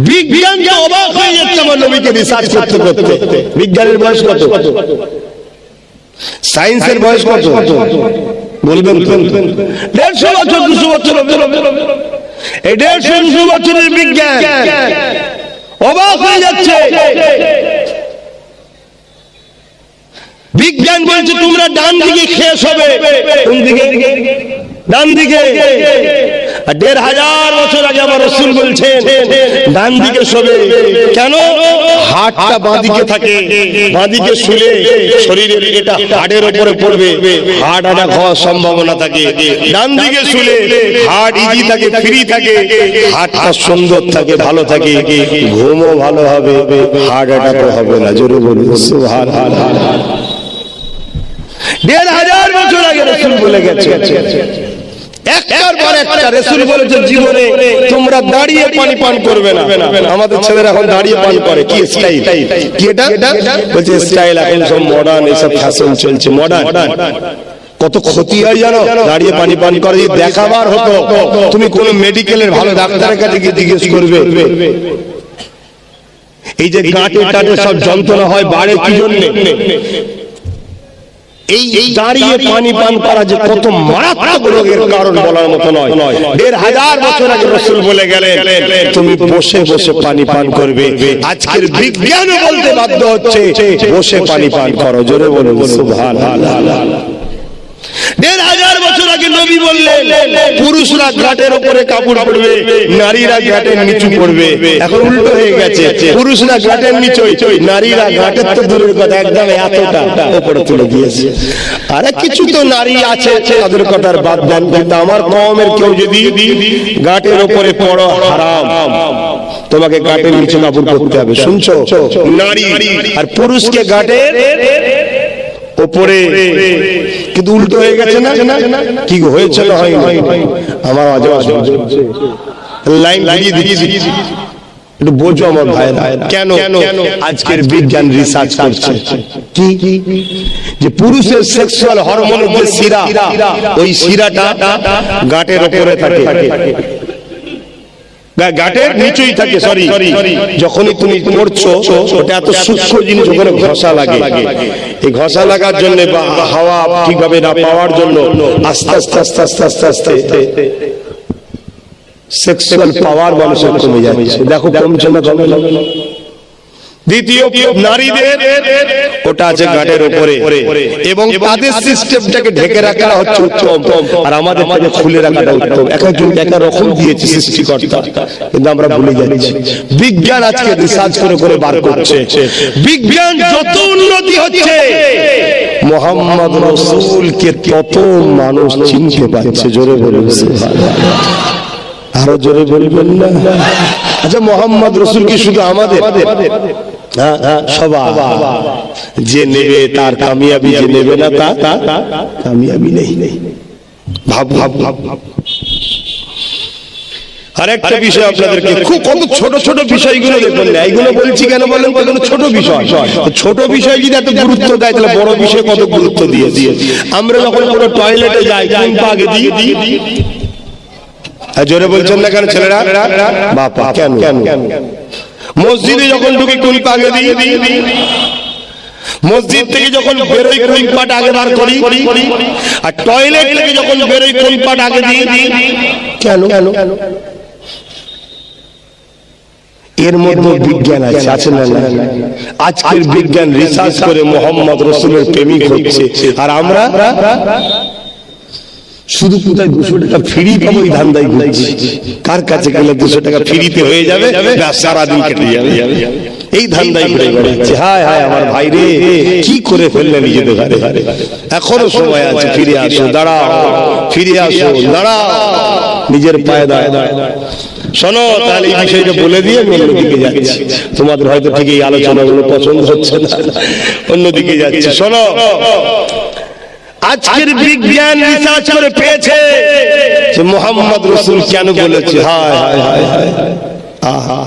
বিজ্ঞান অবাক হয়ে যাচ্ছে আমার নবীকে রিসার্চ করতে করতে। বিজ্ঞানের বয়স কত? সায়েন্সের বয়স কত বলবেন? 150 বছর, 200 বছর। এই 150-200 বছরের বিজ্ঞান অবাক হয়ে যাচ্ছে। বিজ্ঞান বলছে তোমরা ডান দিকে খেয়ে শোবে। কোন দিকে? ডান দিকে। আর ১৫০০ বছর আগে আমার রাসূল বলছেন ডান দিকে শোবে। কেন? হাতটা বাঁ দিকে থাকে, বাঁ দিকে শুলে শরীরের এটা হাড়ের উপরে পড়বে, হাড় আটা খাওয়ার সম্ভাবনা থাকে। ডান দিকে শুলে হাড় ইজি থাকে, ফ্রি থাকে, হাতটা সুন্দর থাকে, ভালো থাকে, ঘুমও ভালো হবে, হাড় আটা হবে না। জোরে বলুন সুবহানাল্লাহ। ১৫০০ বছর আগে রাসূল বলে গেছে। একটার পর একটা রাসূল বলেছে জীবনে তোমরা দাঁড়িয়ে পানি পান করবে না। আমাদের ছেলেরা এখন দাঁড়িয়ে পান করে, কি স্টাইল? কি এটা? বলছে স্টাইল, এখন সব মডার্ন, এসব ফ্যাশন চলছে মডার্ন। কত ক্ষতি হয় জানো দাঁড়িয়ে পানি পান করে। যদি দেখাবার হতো তুমি কোন মেডিকেলের ভালো ডাক্তারের কাছে গিয়ে জিজ্ঞেস করবে এই যে গাঁটে টাটে সব যন্ত্রণা হয় বাড়ে কি জন্য? এই দাঁড়িয়ে পানি পান করা যে কত মারাত্মক রোগের কারণ বলার মতো নয়। ১৫০০ বছর আগে রাসূল বলে গেলেন তুমি বসে বসে পানি পান করবে। আজকের বিজ্ঞান বলতে বাধ্য হচ্ছে বসে পানি পান করো। জোরে বলুন সুবহানাল্লাহ। ১৫০০ বছর আগে নবী বললেন পুরুষরা ঘাটের উপরে কাপড় পরবে, নারীরা ঘাটের নিচু পরবে। এখন উল্টো হয়ে গেছে, পুরুষরা ঘাটের নিচু, নারীরা ঘাটের তো দূরের কথা একদম এতটা উপরে তুলে দিয়েছে। আরে কিছু তো নারী আছে তাদের কথার বাদ দেন, কিন্তু আমার কওমের কেউ যদি ঘাটের উপরে পড়ো হারাম, তোমাকে ঘাটের নিচে কাপড় পরতে হবে। শুনছো? নারী আর পুরুষকে ঘাটের উপরে, কিন্তু উল্টো হয়ে গেছে না? কি হয়েছে না হয়নি? আমার আওয়াজ লাইন লাগিয়ে দিয়েছি, একটু বোঝো আমার ভাইরা। কেন? আজকের বিজ্ঞান রিসার্চ করছে কি যে পুরুষের সেক্সুয়াল হরমোনের যে শিরা, ওই শিরাটা গাঁটের উপরে থাকে, গাঁটের নিচেই থাকে। সরি, যখনই তুমি করছো ওটা এত সূক্ষ্ম জিনিস, ওখানে ঘষা লাগে। এই ঘষা লাগার জন্য বা হাওয়া ঠিকভাবে না পাওয়ার জন্য আস্তে আস্তে আস্তে আস্তে আস্তে আস্তে সেক্সুয়াল পাওয়ার মানুষের কমে যাচ্ছে। দেখো কমছে না? দ্বিতীয়, নারীদের ওটা আছে ঘাটের উপরে, এবং তাদের সিস্টেমটাকে ঢেকে রাখা হচ্ছে উত্তম, আর আমাদের থেকে খুলে রাখাটা উত্তম। একজন এক রকম দিয়েছে সৃষ্টিকর্তা, কিন্তু আমরা ভুলে যাচ্ছি। বিজ্ঞান আজকে রিসার্চ করে করে বার করছে। বিজ্ঞান যত উন্নতি হচ্ছে মুহাম্মদ রাসূলকে তত মানুষ চিনতে পারছে। জোরে বলুন সুবহানাল্লাহ। আরো জোরে বলবেন না? আচ্ছা, মুহাম্মদ রাসূল কি শুধু আমাদের? সবার। যে নেবে তার কামিয়াবি, যে নেবে না তার কামিয়াবি নেই। ভাব ভাব ভাব ভাব। আরেকটা বিষয় আপনাদেরকে, খুব কত ছোট ছোট বিষয়গুলো দেখুন না। এইগুলো বলছি কেন বলেন? এগুলো ছোট বিষয়। ছোট বিষয় যদি এত গুরুত্ব দেয় তাহলে বড় বিষয় কত গুরুত্ব দিয়ে। আমরা যখন কোনো টয়লেটে যাই কোন পা আগে দিই? জোরে বলছেন না কেন ছেলেরা? বাবা কেন? মসজিদে যখন ঢুকি কোন পা আগে দিই? মসজিদ থেকে যখন বেরোই কোন পাটা আগে বার করি? আর টয়লেট থেকে যখন বেরোই কোন পাটা আগে দিই? কেন? এর মধ্যে বিজ্ঞান আছে না? আজকের বিজ্ঞান রিসার্চ করে মুহাম্মদ রাসূলের প্রেমিক হচ্ছে, আর আমরা শুধু কোথায় 200 টাকা ফ্রি পাবো এই ধান্দায় ঘুরছি। কার কাছে গেলে 200 টাকা ফ্রিতে হয়ে যাবে, সারাদিন কেটে যাবে, এই ধান্দায় ঘুরে বেড়াচ্ছে। হায় হায় আমার ভাই রে, কি করে ফেললে নিজেদের ঘরে? এখনো সময় আছে, ফিরে আসো, দাঁড়াও, ফিরে আসো, দাঁড়াও, নিজের পায়ে দাঁড়াও। শোনো, তাহলে এই বিষয়টা বলে দিয়ে আমি অন্যদিকে যাচ্ছি। তোমাদের হয়তো ঠিক এই আলোচনাগুলো পছন্দ হচ্ছে না, অন্যদিকে যাচ্ছি। শোনো, আজকের বিজ্ঞান রিসার্চ করে পেয়েছে যে মুহাম্মদ রাসূল কেন বলেছে হায় হায় হায় হায়, আহা,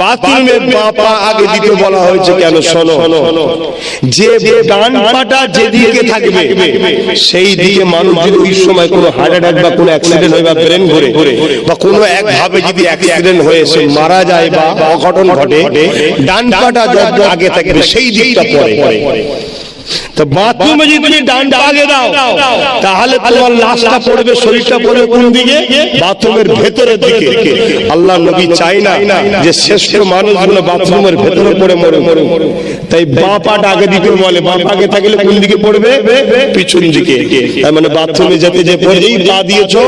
বাথরুমে বাপা আগে দিতে বলা হয়েছে কেন? শোনো, যে ডান পাটা যেদিকে থাকবে সেই দিকে মানুষ যদি ওই সময় কোনো হার্ট অ্যাটাক বা কোনো অ্যাক্সিডেন্ট হয় বা ব্রেন ঘুরে বা কোনো একভাবে যদি অ্যাক্সিডেন্ট হয়ে সে মারা যায় বা অঘটন ঘটে, ডান পাটা যত আগে থাকবে সেই দিকটা পড়ে। তো বাথরুমে যদি তুমি ডানটা আগে দাও তাহলে তোমার লাশটা পড়বে, শরীরটা পড়বে কোন দিকে? বাথরুমের ভেতরের দিকে। আল্লাহ নবী চাই না যে শ্রেষ্ঠ মানুষগুলো বাথরুমের ভেতরে পড়ে মরে, তাই বাঁ পাটা আগে দিকে বলে। বাঁ পা আগে থাকলে কোন দিকে পড়বে? পিছন দিকে। তার মানে বাথরুমে যেতে যে পড়েই পা দিয়েছো,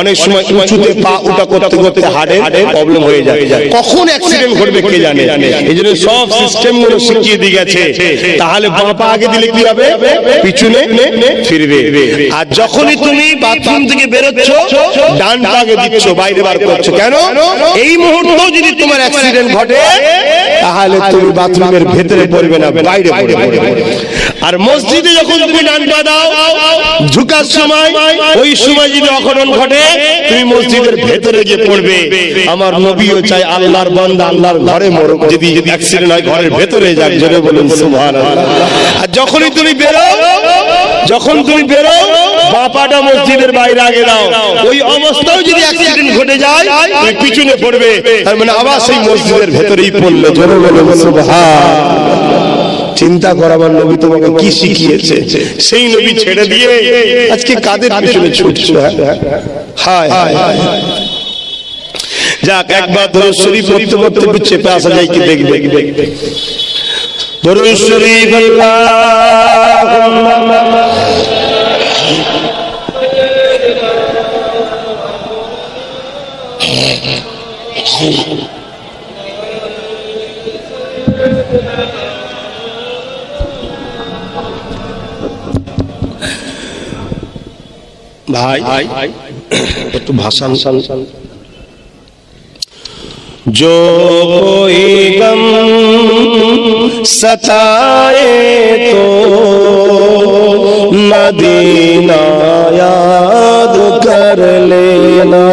অনেক সময় উঁচুতে পা উঠা করতে করতে হাড়ের প্রবলেম হয়ে যায়, কখন অ্যাক্সিডেন্ট ঘটবে কে জানে। এই জন্য সব সিস্টেম গুলো শিখিয়ে দিয়ে গেছে। তাহলে বাঁ পা আগে দিলে কি হবে? পিছনে ফিরবে। আর যখনই তুমি বাথরুম থেকে বেরোচ্ছ ডান পা আগে দিচ্ছ, বাইরে বার করছো কেন? এই মুহূর্তে যদি তোমার অ্যাক্সিডেন্ট ঘটে তাহলে তুমি বাথরুমের ভেতরে পড়বে না, বাইরে পড়বে। আর মসজিদে যখন তুমি ডান পা দাও ঝুঁকার সময়, ওই সময় যদি অঘটন ঘটে তুমি মসজিদের ভেতরে গিয়ে পড়বে। আমার নবীও চাই আল্লাহর বান্দা আল্লাহর ঘরে মরুক, যদি অ্যাক্সিডেন্ট হয় ঘরের ভেতরে যাক। জোরে বলুন সুবহানাল্লাহ। আর যখনই তুমি বেরো বাঁ পাটা মসজিদের বাইরে আগে দাও, ওই অবস্থায় যদি অ্যাক্সিডেন্ট ঘটে যায় তুমি পিছনে পড়বে, তার মানে আবার সেই মসজিদের ভেতরেই পড়লে। জোরে বলুন সুবহানাল্লাহ। চিন্তা কর আমার নবী তোমাকে কি শিখিয়েছে। সেই নবী ছেড়ে দিয়ে আজকে কাদের পিছনে ছুটছো? হায় হায় হায়। যাক, একবার দরুদ শরীফ পড়তে পড়তে চেপে আসা যায় কি দেখবে। দরুদ শরীফ আল্লাহুম্মা भाई एक भाषण। जो कोई गम सताए तो मदीना याद कर लेना।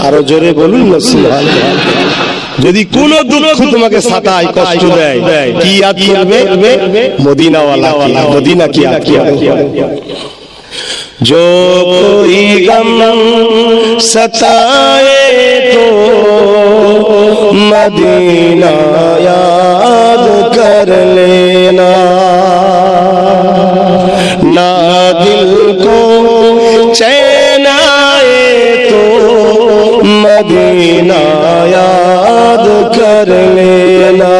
आरो जोरे बोलूं ना सुबहानाल्लाह। যদি কোন দুঃখ তোমাকে সাতায়, কষ্ট দেয়, কি याद করবে? মদিনা ওয়ালা কি, মদিনা কি याद করবে। जो कोई गम सताए तो मदीना याद कर लेना। ना दिल को चैन आए तो मदीना याद कर लेना।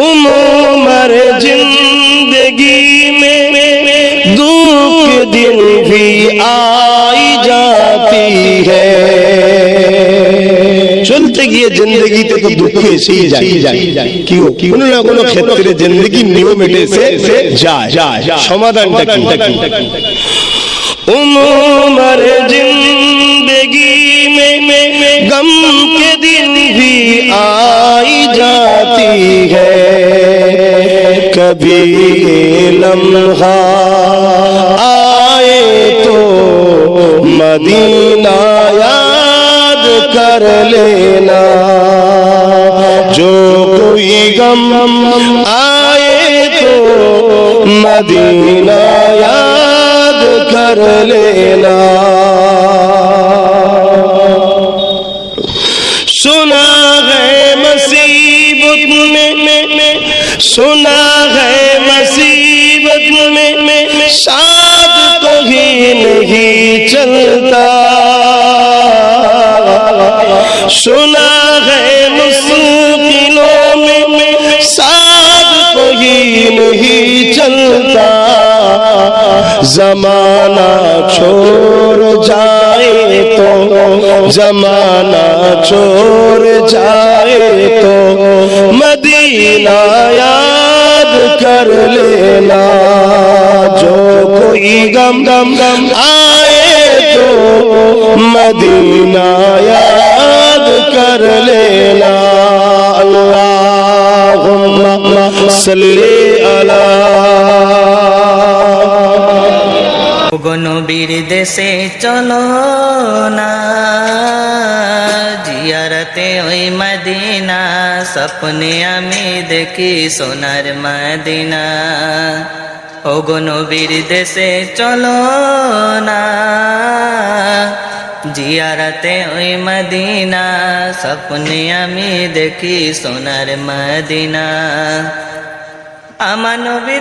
उम्र जिंदगी में दुख दिन भी आई जाती है। চলতে গিয়ে জিন্দগিতে তো দুঃখ এসেই যায়। কি কোনো না কোনো ক্ষেত্রে জিন্দগি নিয়ম এসে যায়। সমাধানটা কি? उम्र जिंदगी में गम के दिन भी आई जाती है। कभी लम्हा आए तो मदीना याद कर लेना। जो कोई गम आए तो मदीना याद कर लेना। सुना है मुसीबत में, सुना है मुसीबत में शाद कोई नहीं चलता। सुना है मुश्किलों में साथ कोई नहीं चलता। जमाना छोड़ जाए तो, जमाना छोड़ जाए तो मदीना याद कर लेना। जो कोई गम आए तो मदीना याद कर लेना। अल्लाहुम्मा सल्ली अला। নবীর দেশে চলো না, জিয়ারতে ওই মদিনা, স্বপ্নে আমি দেখি সোনার মদিনা। ওগো নবীর দেশে চলো না, জিয়ারতে ওই মদিনা স্বপ্নে আমি দেখি সোনার মদিনা আমার নবী